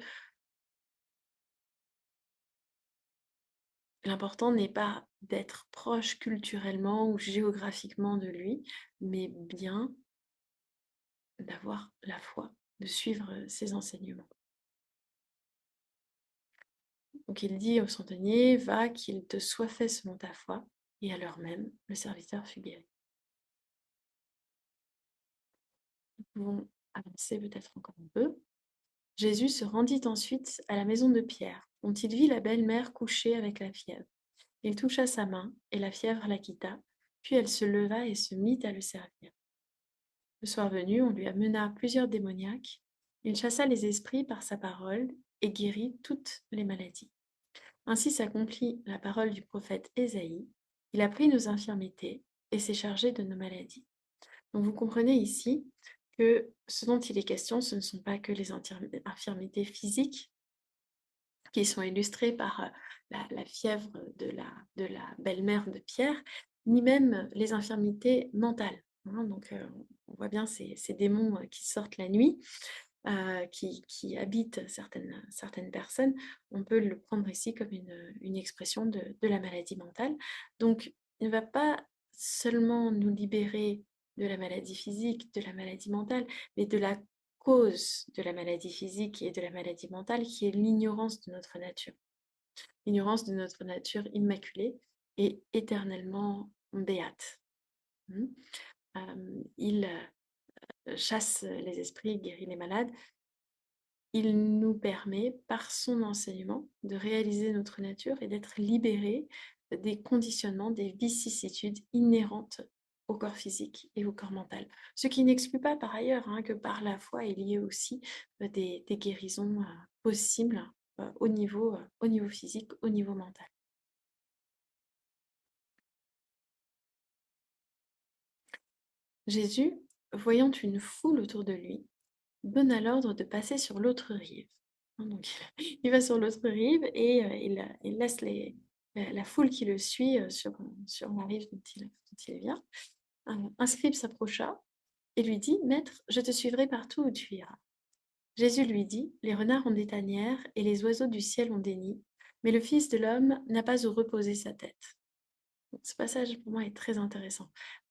l'important n'est pas d'être proche culturellement ou géographiquement de lui, mais bien d'avoir la foi, de suivre ses enseignements. Donc il dit au centenier, va, qu'il te soit fait selon ta foi, et à l'heure même, le serviteur fut guéri. Nous pouvons avancer peut-être encore un peu. Jésus se rendit ensuite à la maison de Pierre, dont il vit la belle-mère couchée avec la fièvre. Il toucha sa main, et la fièvre la quitta, puis elle se leva et se mit à le servir. Le soir venu, on lui amena plusieurs démoniaques. Il chassa les esprits par sa parole et guérit toutes les maladies. Ainsi s'accomplit la parole du prophète Ésaïe. Il a pris nos infirmités et s'est chargé de nos maladies. Donc vous comprenez ici que ce dont il est question, ce ne sont pas que les infirmités physiques qui sont illustrées par la fièvre de la belle-mère de Pierre, ni même les infirmités mentales. Donc on voit bien ces démons qui sortent la nuit, qui habitent certaines personnes. On peut le prendre ici comme une expression de la maladie mentale. Donc il ne va pas seulement nous libérer de la maladie physique, de la maladie mentale, mais de la cause de la maladie physique et de la maladie mentale, qui est l'ignorance de notre nature. L'ignorance de notre nature immaculée et éternellement béate. Il chasse les esprits, guérit les malades. Il nous permet, par son enseignement, de réaliser notre nature et d'être libérés des conditionnements, des vicissitudes inhérentes au corps physique et au corps mental. Ce qui n'exclut pas par ailleurs que par la foi, il y ait aussi des guérisons possibles au niveau physique, au niveau mental. Jésus, voyant une foule autour de lui, donna l'ordre de passer sur l'autre rive. Donc, il va sur l'autre rive et il laisse la foule qui le suit sur la rive dont il vient. Un scribe s'approcha et lui dit, Maître, je te suivrai partout où tu iras. Jésus lui dit, les renards ont des tanières et les oiseaux du ciel ont des nids, mais le Fils de l'homme n'a pas où reposer sa tête. Donc, ce passage pour moi est très intéressant.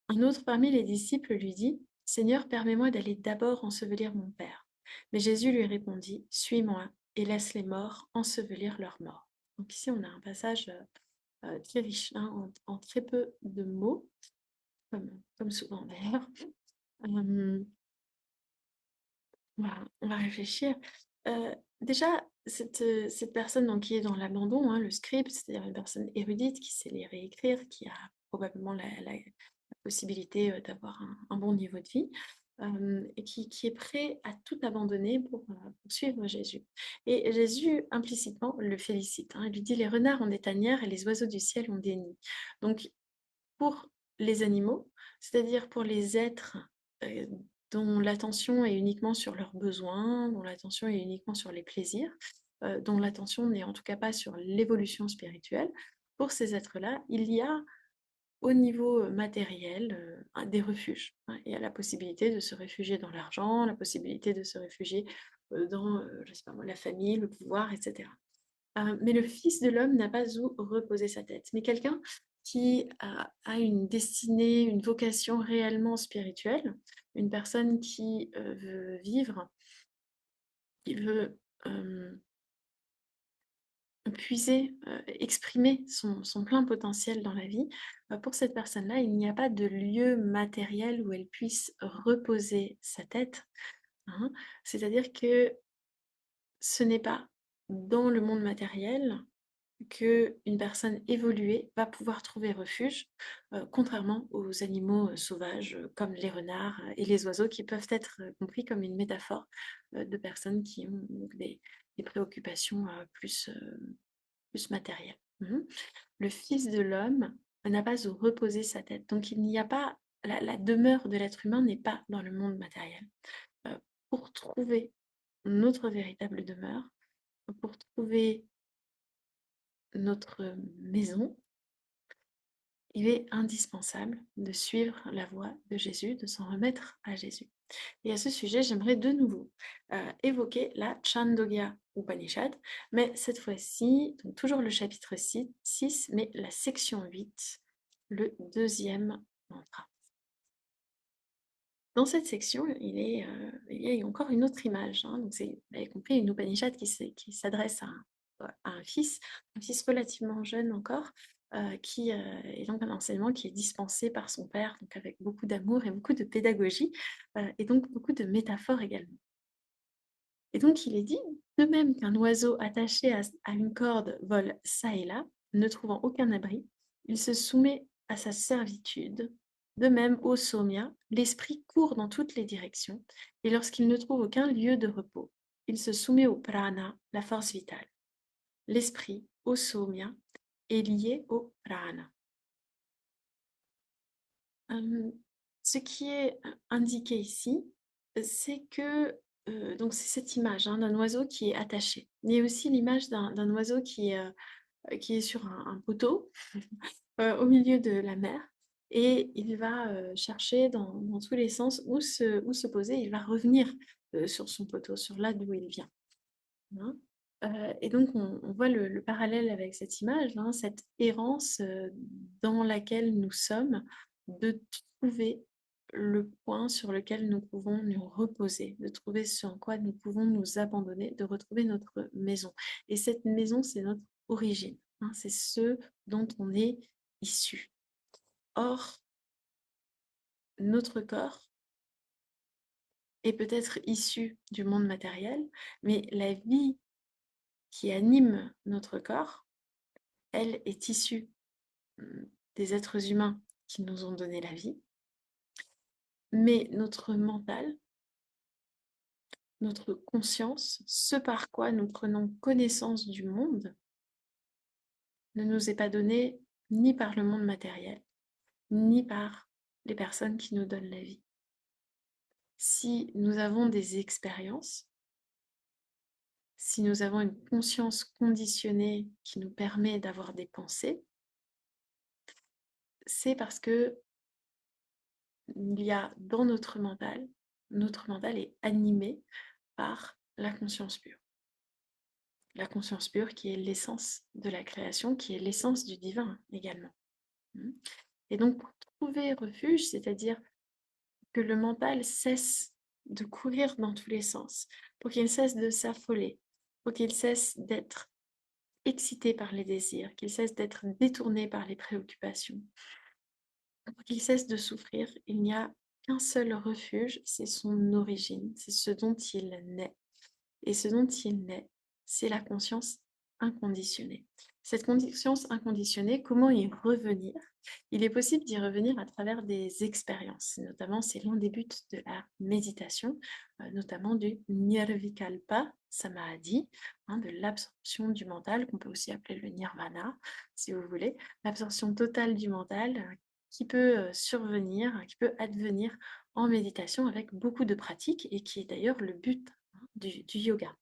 Un autre parmi les disciples lui dit, Seigneur, permets-moi d'aller d'abord ensevelir mon Père. Mais Jésus lui répondit, Suis-moi et laisse les morts ensevelir leurs morts. Donc ici, on a un passage très riche, en très peu de mots, comme souvent d'ailleurs. On va réfléchir. Déjà, cette personne donc, qui est dans l'abandon, le scribe, c'est-à-dire une personne érudite qui sait lire et écrire, qui a probablement la possibilité d'avoir un bon niveau de vie, et qui est prêt à tout abandonner pour suivre Jésus. Et Jésus, implicitement, le félicite, hein. Il lui dit: «Les renards ont des tanières et les oiseaux du ciel ont des nids». Donc, pour les animaux, c'est-à-dire pour les êtres euh, dont l'attention est uniquement sur leurs besoins, dont l'attention est uniquement sur les plaisirs, dont l'attention n'est en tout cas pas sur l'évolution spirituelle, pour ces êtres-là, il y a au niveau matériel des refuges, hein. Il y a la possibilité de se réfugier dans l'argent, la possibilité de se réfugier dans je sais pas moi, la famille, le pouvoir, etc. Mais le Fils de l'homme n'a pas où reposer sa tête. Mais quelqu'un qui a une destinée, une vocation réellement spirituelle, une personne qui veut vivre, qui veut puiser, exprimer son plein potentiel dans la vie, pour cette personne-là, il n'y a pas de lieu matériel où elle puisse reposer sa tête, hein. C'est-à-dire que ce n'est pas dans le monde matériel qu'une personne évoluée va pouvoir trouver refuge, contrairement aux animaux sauvages comme les renards et les oiseaux qui peuvent être compris comme une métaphore de personnes qui ont donc des préoccupations plus matérielles. Mhm. Le Fils de l'homme n'a pas où reposer sa tête. Donc il n'y a pas, la demeure de l'être humain n'est pas dans le monde matériel. Euh, pour trouver notre véritable demeure, pour trouver notre maison, il est indispensable de suivre la voie de Jésus, de s'en remettre à Jésus. Et à ce sujet, j'aimerais de nouveau évoquer la Chandogya Upanishad, mais cette fois-ci, donc toujours le chapitre 6, mais la section 8, le deuxième mantra. Dans cette section, il y a encore une autre image, hein. Donc c'est, vous avez compris, une Upanishad qui s'adresse à un fils relativement jeune encore, qui est donc un enseignement qui est dispensé par son père, donc avec beaucoup d'amour et beaucoup de pédagogie, et donc beaucoup de métaphores également. Et donc il est dit, de même qu'un oiseau attaché à une corde vole çà et là, ne trouvant aucun abri, il se soumet à sa servitude. De même, au Somya, l'esprit court dans toutes les directions, et lorsqu'il ne trouve aucun lieu de repos, il se soumet au prana, la force vitale. L'esprit, au Somya, est lié au prana. Ce qui est indiqué ici, c'est que donc c'est cette image, hein, d'un oiseau qui est attaché. Il y a aussi l'image d'un oiseau qui est sur un poteau au milieu de la mer et il va chercher dans tous les sens où se poser. Il va revenir sur son poteau, sur là d'où il vient, hein. Et donc on voit le parallèle avec cette image, hein, cette errance dans laquelle nous sommes, de trouver le point sur lequel nous pouvons nous reposer, de trouver ce en quoi nous pouvons nous abandonner, de retrouver notre maison. Et cette maison, c'est notre origine, hein, c'est ce dont on est issu. Or, notre corps est peut-être issu du monde matériel, mais la vie qui anime notre corps, elle est issue des êtres humains qui nous ont donné la vie, mais notre mental, notre conscience, ce par quoi nous prenons connaissance du monde, ne nous est pas donné ni par le monde matériel, ni par les personnes qui nous donnent la vie. Si nous avons des expériences, si nous avons une conscience conditionnée qui nous permet d'avoir des pensées, c'est parce que il y a dans notre mental est animé par la conscience pure. La conscience pure qui est l'essence de la création, qui est l'essence du divin également. Et donc pour trouver refuge, c'est-à-dire que le mental cesse de courir dans tous les sens, pour qu'il cesse de s'affoler, pour qu'il cesse d'être excité par les désirs, qu'il cesse d'être détourné par les préoccupations, pour qu'il cesse de souffrir, il n'y a qu'un seul refuge, c'est son origine, c'est ce dont il naît. Et ce dont il naît, c'est la conscience inconditionnée. Cette conscience inconditionnée, comment y revenir? Il est possible d'y revenir à travers des expériences, notamment c'est l'un des buts de la méditation, notamment du Nirvikalpa Samadhi, de l'absorption du mental, qu'on peut aussi appeler le Nirvana, si vous voulez, l'absorption totale du mental qui peut survenir, qui peut advenir en méditation avec beaucoup de pratiques et qui est d'ailleurs le but du yoga.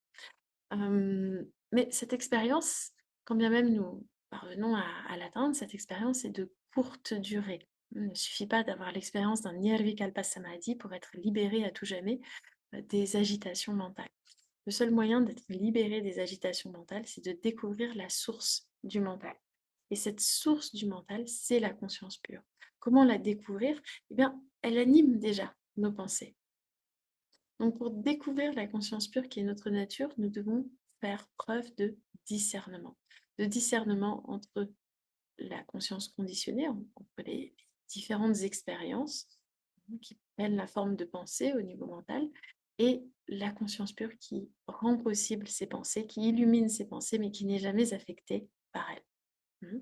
Mais cette expérience, quand bien même nous parvenons à l'atteindre, cette expérience est de courte durée. Il ne suffit pas d'avoir l'expérience d'un Nirvikalpa Samadhi pour être libéré à tout jamais des agitations mentales. Le seul moyen d'être libéré des agitations mentales, c'est de découvrir la source du mental. Et cette source du mental, c'est la conscience pure. Comment la découvrir? Eh bien, elle anime déjà nos pensées. Donc, pour découvrir la conscience pure qui est notre nature, nous devons faire preuve de discernement. De discernement entre la conscience conditionnée, entre les différentes expériences qui prennent la forme de pensée au niveau mental, et la conscience pure qui rend possible ces pensées, qui illumine ces pensées, mais qui n'est jamais affectée par elles.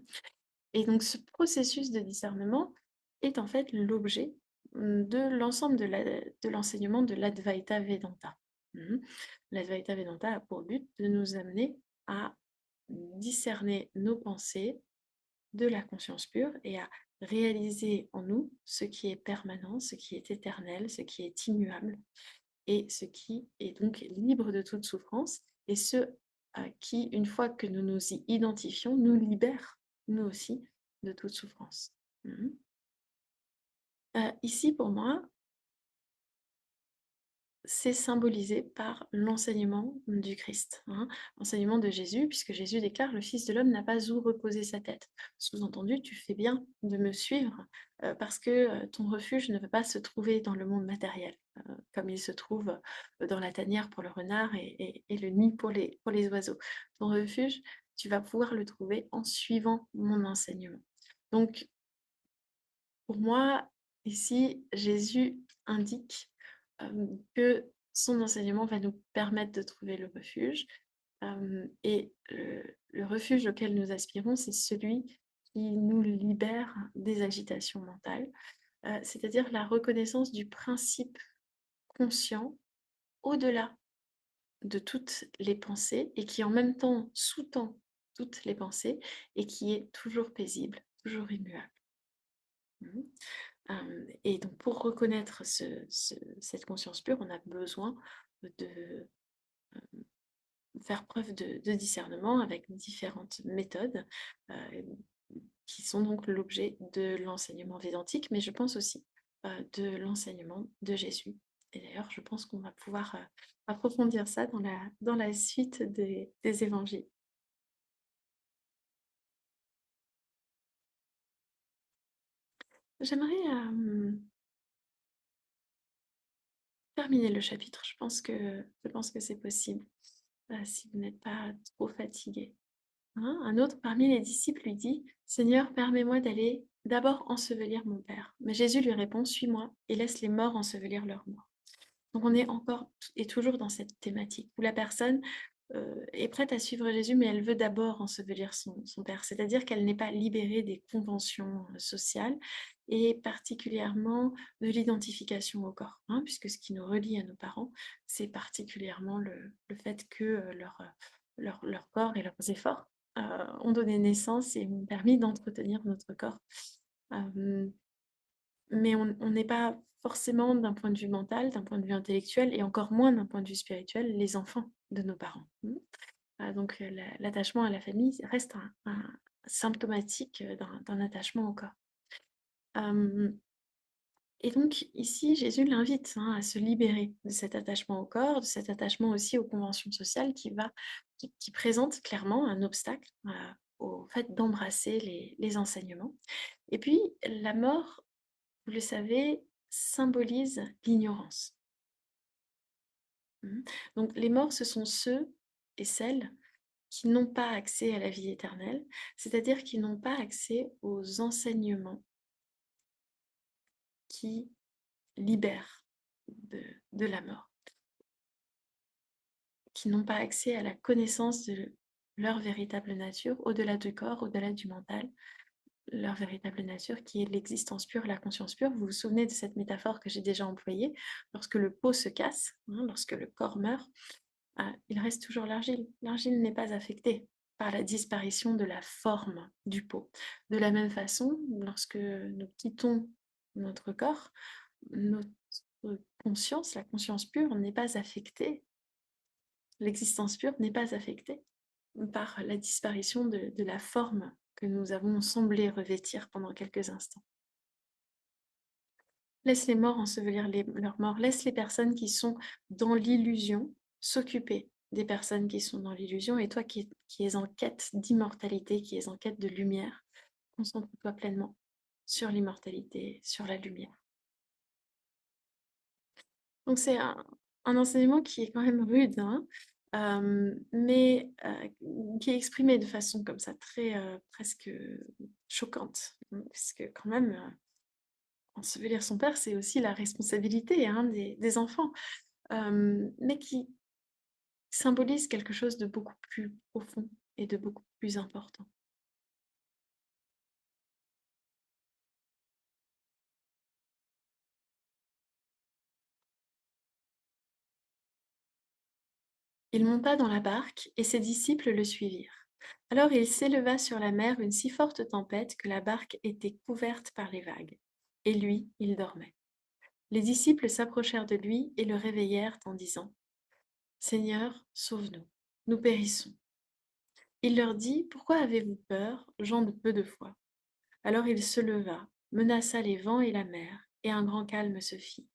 Et donc, ce processus de discernement est en fait l'objet de l'ensemble de l'enseignement de l'Advaita Vedanta. L'Advaita Vedanta a pour but de nous amener à discerner nos pensées de la conscience pure et à réaliser en nous ce qui est permanent, ce qui est éternel, ce qui est immuable et ce qui est donc libre de toute souffrance et ce qui, une fois que nous nous y identifions, nous libère, nous aussi, de toute souffrance. Ici, pour moi, c'est symbolisé par l'enseignement du Christ, l'enseignement de Jésus, puisque Jésus déclare: le Fils de l'homme n'a pas où reposer sa tête. Sous-entendu, tu fais bien de me suivre parce que ton refuge ne veut pas se trouver dans le monde matériel, comme il se trouve dans la tanière pour le renard et le nid pour les oiseaux. Ton refuge, tu vas pouvoir le trouver en suivant mon enseignement. Donc, pour moi, ici, Jésus indique que son enseignement va nous permettre de trouver le refuge. Et le refuge auquel nous aspirons, c'est celui qui nous libère des agitations mentales, c'est-à-dire la reconnaissance du principe conscient au-delà de toutes les pensées et qui en même temps sous-tend toutes les pensées et qui est toujours paisible, toujours immuable. Et donc pour reconnaître cette conscience pure, on a besoin de faire preuve de discernement avec différentes méthodes qui sont donc l'objet de l'enseignement védantique, mais je pense aussi de l'enseignement de Jésus. Et d'ailleurs, je pense qu'on va pouvoir approfondir ça dans la suite des évangiles. J'aimerais terminer le chapitre. Je pense que c'est possible si vous n'êtes pas trop fatigué. Un autre parmi les disciples lui dit: Seigneur, permets-moi d'aller d'abord ensevelir mon père. Mais Jésus lui répond: Suis-moi et laisse les morts ensevelir leurs morts. Donc on est encore et toujours dans cette thématique où la personne est prête à suivre Jésus, mais elle veut d'abord ensevelir son père, c'est-à-dire qu'elle n'est pas libérée des conventions sociales et particulièrement de l'identification au corps, puisque ce qui nous relie à nos parents, c'est particulièrement le fait que leur corps et leurs efforts ont donné naissance et ont permis d'entretenir notre corps. Mais on n'est pas forcément d'un point de vue mental, d'un point de vue intellectuel et encore moins d'un point de vue spirituel, les enfants de nos parents. Donc l'attachement à la famille reste symptomatique d'un attachement au corps. Et donc ici, Jésus l'invite à se libérer de cet attachement au corps, de cet attachement aussi aux conventions sociales qui présente clairement un obstacle au fait d'embrasser les enseignements. Et puis la mort, vous le savez, symbolise l'ignorance. Donc les morts, ce sont ceux et celles qui n'ont pas accès à la vie éternelle, c'est-à-dire qui n'ont pas accès aux enseignements qui libèrent de la mort, qui n'ont pas accès à la connaissance leur véritable nature, au-delà du corps, au-delà du mental, leur véritable nature qui est l'existence pure, la conscience pure. Vous vous souvenez de cette métaphore que j'ai déjà employée? Lorsque le pot se casse, hein, lorsque le corps meurt, il reste toujours l'argile. L'argile n'est pas affectée par la disparition de la forme du pot. De la même façon, lorsque nous quittons notre corps, notre conscience, la conscience pure, n'est pas affectée, l'existence pure n'est pas affectée par la disparition de la forme que nous avons semblé revêtir pendant quelques instants. Laisse les morts ensevelir leurs morts, laisse les personnes qui sont dans l'illusion s'occuper des personnes qui sont dans l'illusion, et toi qui es en quête d'immortalité, qui es en quête de lumière, concentre-toi pleinement sur l'immortalité, sur la lumière. Donc c'est un enseignement qui est quand même rude, hein, mais qui est exprimé de façon comme ça, très presque choquante, parce que quand même, ensevelir son père, c'est aussi la responsabilité, hein, des enfants, mais qui symbolise quelque chose de beaucoup plus profond et de beaucoup plus important. Il monta dans la barque et ses disciples le suivirent. Alors il s'éleva sur la mer une si forte tempête que la barque était couverte par les vagues. Et lui, il dormait. Les disciples s'approchèrent de lui et le réveillèrent en disant : « Seigneur, sauve-nous, nous périssons. » Il leur dit : « Pourquoi avez-vous peur, gens de peu de foi ? » Alors il se leva, menaça les vents et la mer, et un grand calme se fit.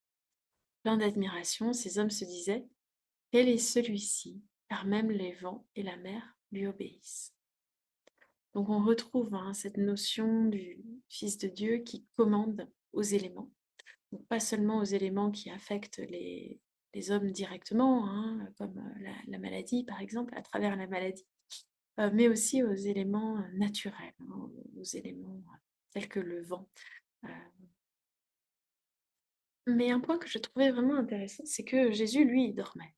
Plein d'admiration, ces hommes se disaient : « Quel est celui-ci, car même les vents et la mer lui obéissent. » Donc on retrouve cette notion du Fils de Dieu qui commande aux éléments. Donc pas seulement aux éléments qui affectent les hommes directement, hein, comme la maladie par exemple, à travers la maladie, mais aussi aux éléments naturels, hein, aux éléments tels que le vent. Euh, mais un point que je trouvais vraiment intéressant, c'est que Jésus, lui, il dormait.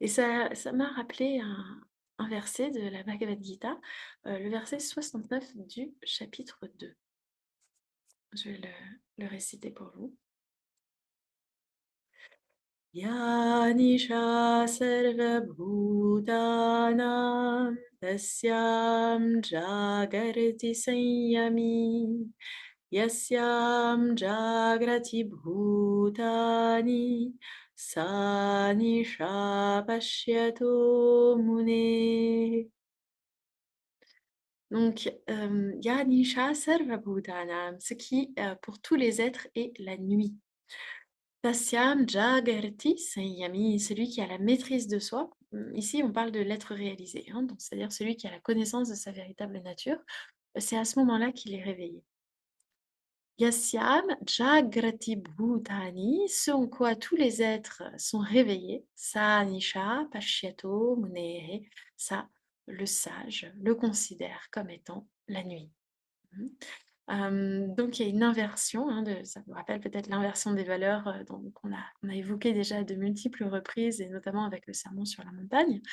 Et ça m'a rappelé un verset de la Bhagavad Gita, le verset 69 du chapitre 2. Je vais le réciter pour vous. Yanisha sarva bhutanam tasyam jagarati sanyami yasyam jagrati bhutani sa nisha pashyato mune. Donc, Yanisha sarva bhutanam, ce qui pour tous les êtres est la nuit. Tasyam Jagarti Sanyami, celui qui a la maîtrise de soi. Ici, on parle de l'être réalisé, hein, donc c'est-à-dire celui qui a la connaissance de sa véritable nature. C'est à ce moment-là qu'il est réveillé. Yasyam Jagrati Bhutani, ce en quoi tous les êtres sont réveillés. Sa Nisha Pashyato Munehe, ça, le sage le considère comme étant la nuit. Donc il y a une inversion, hein, ça vous rappelle peut-être l'inversion des valeurs qu'on a évoqué déjà à de multiples reprises, et notamment avec le sermon sur la montagne,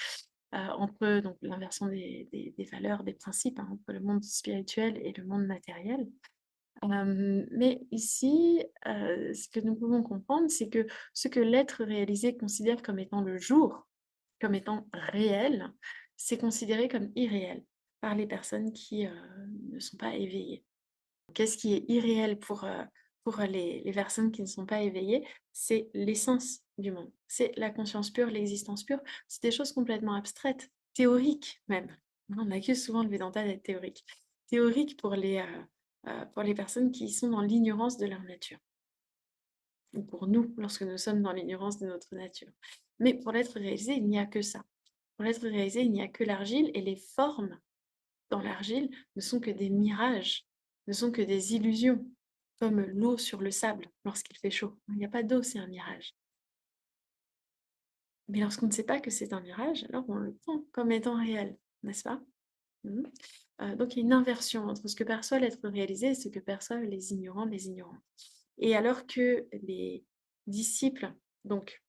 entre donc l'inversion des valeurs, des principes, hein, entre le monde spirituel et le monde matériel. Mais ici, ce que nous pouvons comprendre, c'est que ce que l'être réalisé considère comme étant le jour, comme étant réel, c'est considéré comme irréel par les personnes qui ne sont pas éveillées. Qu'est-ce qui est irréel pour les personnes qui ne sont pas éveillées? C'est l'essence du monde, c'est la conscience pure, l'existence pure. C'est des choses complètement abstraites, théoriques même. On accuse souvent le Vedanta d'être théorique. Théorique pour les personnes qui sont dans l'ignorance de leur nature. Ou pour nous, lorsque nous sommes dans l'ignorance de notre nature. Mais pour l'être réalisé, il n'y a que ça. Pour l'être réalisé, il n'y a que l'argile, et les formes dans l'argile ne sont que des mirages, ne sont que des illusions, comme l'eau sur le sable lorsqu'il fait chaud. Il n'y a pas d'eau, c'est un mirage. Mais lorsqu'on ne sait pas que c'est un mirage, alors on le prend comme étant réel, n'est-ce pas? Donc il y a une inversion entre ce que perçoit l'être réalisé et ce que perçoivent les ignorants, les ignorants. Et alors que les disciples, donc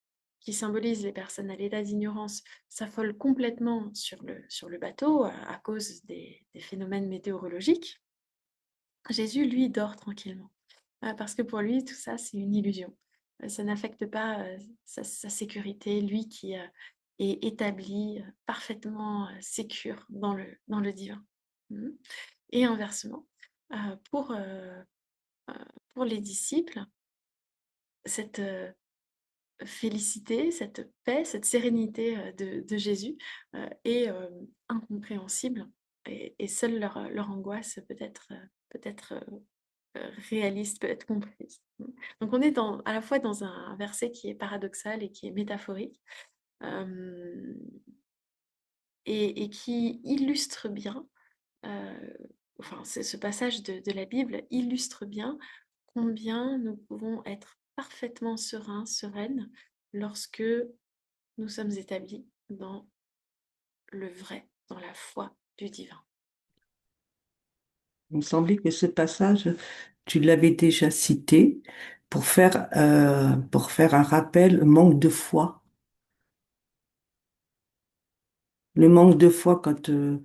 qui symbolise les personnes à l'état d'ignorance, s'affolent complètement sur le bateau à cause des phénomènes météorologiques, Jésus, lui, dort tranquillement. Parce que pour lui, tout ça, c'est une illusion. Ça n'affecte pas sa sécurité, lui qui est établi parfaitement sécure dans le divin. Mhm. Et inversement, euh, pour, euh, pour les disciples, cette félicité, cette paix, cette sérénité de Jésus est incompréhensible et seule leur angoisse peut être réaliste, peut être comprise. Donc on est à la fois dans un verset qui est paradoxal et qui est métaphorique euh, et qui illustre bien, euh, enfin ce passage de la Bible illustre bien combien nous pouvons être parfaitement sereins, sereines lorsque nous sommes établis dans le vrai, dans la foi du divin. Il me semblait que ce passage, tu l'avais déjà cité pour faire un rappel, manque de foi. Le manque de foi quand euh,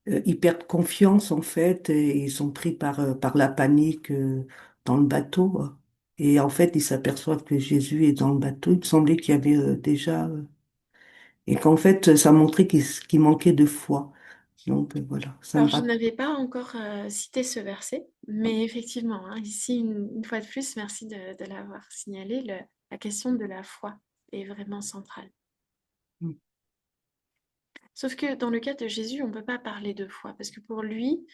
ils perdent confiance en fait et ils sont pris par la panique dans le bateau. Et en fait, ils s'aperçoivent que Jésus est dans le bateau. Il me semblait qu'il y avait déjà... et qu'en fait, ça montrait qu'il manquait de foi. Donc voilà, ça me Alors, je rappelle. n'avais pas encore cité ce verset, mais effectivement, hein, ici, une fois de plus, merci de l'avoir signalé, la question de la foi est vraiment centrale. Sauf que dans le cas de Jésus, on ne peut pas parler de foi, parce que pour lui,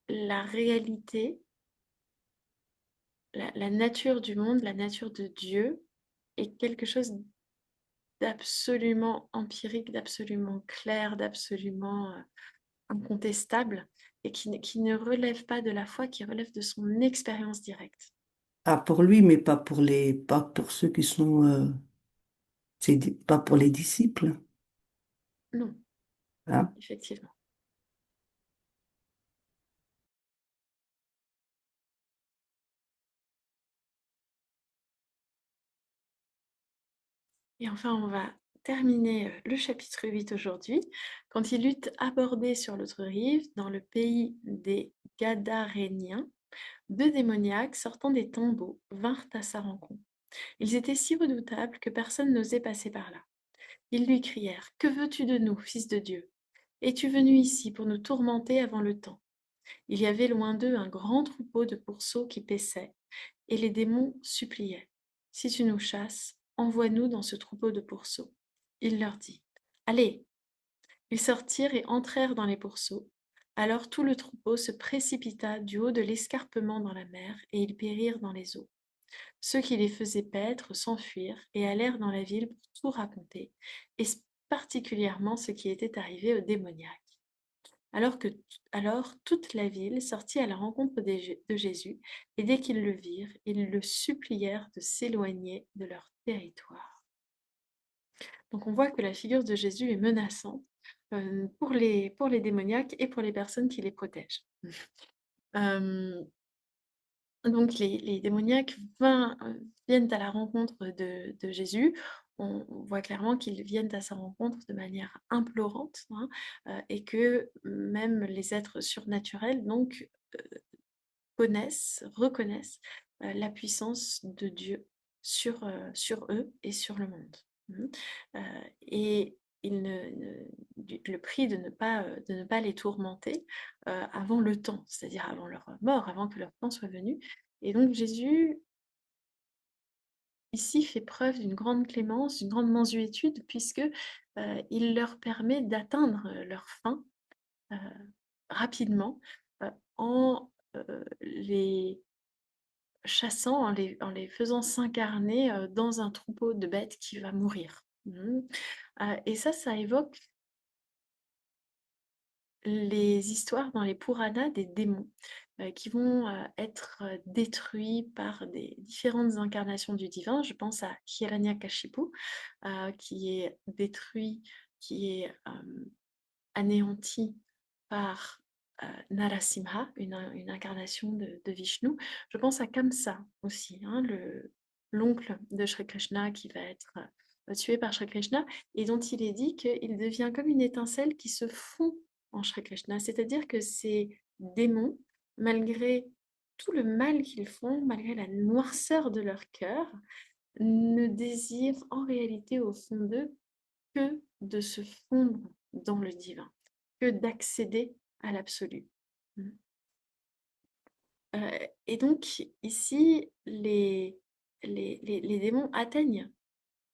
la réalité, la nature du monde, la nature de Dieu est quelque chose d'absolument empirique, d'absolument clair, d'absolument incontestable, et qui ne relève pas de la foi, qui relève de son expérience directe. Ah, pour lui, mais pas pour ceux qui sont, pas pour les disciples. Non, Hein. effectivement. Et enfin, on va terminer le chapitre 8 aujourd'hui. Quand il eut abordé sur l'autre rive, dans le pays des Gadaréniens, deux démoniaques sortant des tombeaux vinrent à sa rencontre. Ils étaient si redoutables que personne n'osait passer par là. Ils lui crièrent: Que veux-tu de nous, fils de Dieu? Es-tu venu ici pour nous tourmenter avant le temps? Il y avait loin d'eux un grand troupeau de pourceaux qui paissaient, et les démons suppliaient: Si tu nous chasses, envoie-nous dans ce troupeau de pourceaux. Il leur dit: Allez. Ils sortirent et entrèrent dans les pourceaux. Alors tout le troupeau se précipita du haut de l'escarpement dans la mer, et ils périrent dans les eaux. Ceux qui les faisaient paître s'enfuirent et allèrent dans la ville pour tout raconter, et particulièrement ce qui était arrivé aux démoniaques. Alors, que, alors toute la ville sortit à la rencontre de Jésus, et dès qu'ils le virent, ils le supplièrent de s'éloigner de leur territoire. Donc on voit que la figure de Jésus est menaçante pour les démoniaques et pour les personnes qui les protègent. Euh, donc les démoniaques viennent à la rencontre de Jésus. On voit clairement qu'ils viennent à sa rencontre de manière implorante, hein, et que même les êtres surnaturels donc reconnaissent la puissance de Dieu sur eux et sur le monde. Mhm. Et le prix de ne pas les tourmenter avant le temps, c'est-à-dire avant leur mort, avant que leur temps soit venu. Et donc Jésus, ici, fait preuve d'une grande clémence, d'une grande mansuétude, puisque il leur permet d'atteindre leur fin euh, rapidement en les chassant, en les faisant s'incarner dans un troupeau de bêtes qui va mourir. Mhm. Et ça évoque les histoires dans les Puranas des démons qui vont être détruits par des différentes incarnations du divin. Je pense à Hiranyakashipu qui est détruit, qui est anéanti par Narasimha, une incarnation de Vishnu. Je pense à Kamsa aussi, hein, l'oncle de Shri Krishna qui va être tué par Shri Krishna, et dont il est dit qu'il devient comme une étincelle qui se fond en Shri Krishna. C'est-à-dire que ces démons, malgré tout le mal qu'ils font, malgré la noirceur de leur cœur, ne désirent en réalité au fond d'eux que de se fondre dans le divin, que d'accéder à l'absolu. Et donc ici, les démons atteignent,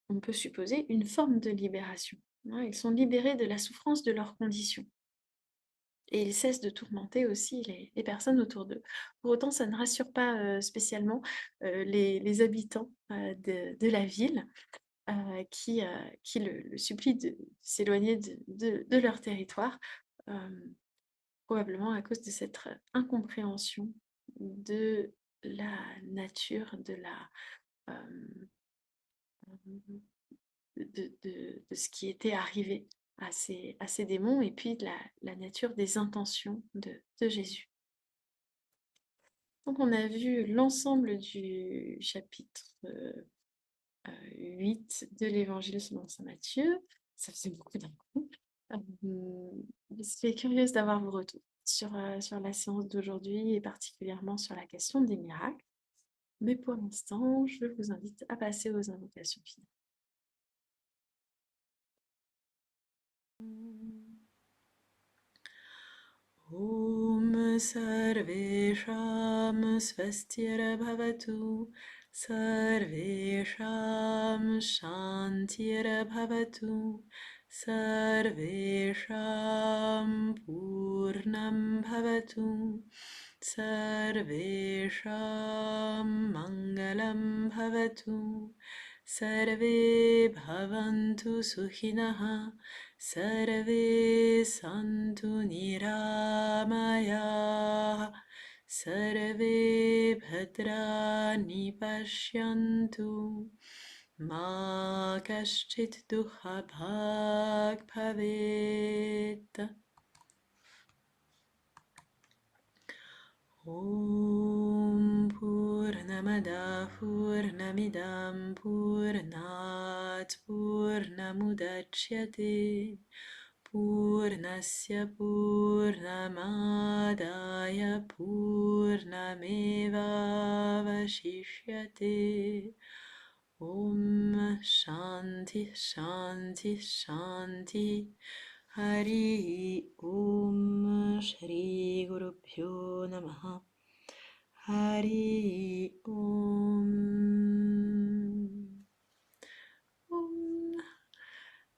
on peut supposer, une forme de libération. Ils sont libérés de la souffrance de leurs conditions. Et ils cessent de tourmenter aussi les personnes autour d'eux. Pour autant, ça ne rassure pas spécialement les habitants de la ville qui le supplient de s'éloigner de leur territoire, probablement à cause de cette incompréhension de la nature de ce qui était arrivé à ces démons et puis de la nature des intentions de Jésus. Donc on a vu l'ensemble du chapitre 8 de l'Évangile selon saint Matthieu. Ça faisait beaucoup d'un coup. Je suis curieuse d'avoir vos retours sur la séance d'aujourd'hui et particulièrement sur la question des miracles. Mais pour l'instant, je vous invite à passer aux invocations finales. Om Sarvesham Svastirabhavatu Sarvesham Shantirabhavatu Sarvesham Purnam Bhavatu Sarvesham Mangalam Bhavatu Sarve Bhavantu Sukhinaha Sarve Santu Niramaya Sarve Bhadrani Pashyantu Ma Kaschit Duhabhag Bhavet. Om Purnamada Purnamidam Purnat Purnamudachyate Purnasya Purnamadaya Purnameva Vashishyate. Om Shanti Shanti Shanti. Hari Om Shri Guru Pyo Namaha. Hari Om.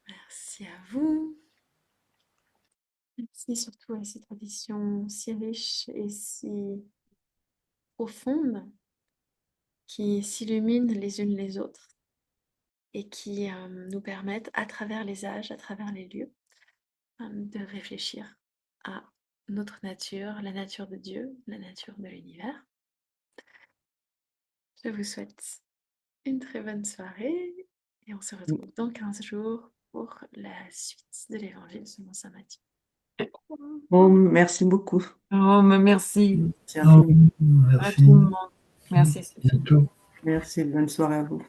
Merci à vous. Merci surtout à ces traditions si riches et si profondes qui s'illuminent les unes les autres et qui nous permettent, à travers les âges, à travers les lieux, de réfléchir à notre nature, la nature de Dieu, la nature de l'univers. Je vous souhaite une très bonne soirée et on se retrouve dans 15 jours pour la suite de l'Évangile selon saint Matthieu. Bon, merci beaucoup. Oh, mais merci Merci à vous. à tout le monde. Merci, Sophie. Merci, bonne soirée à vous.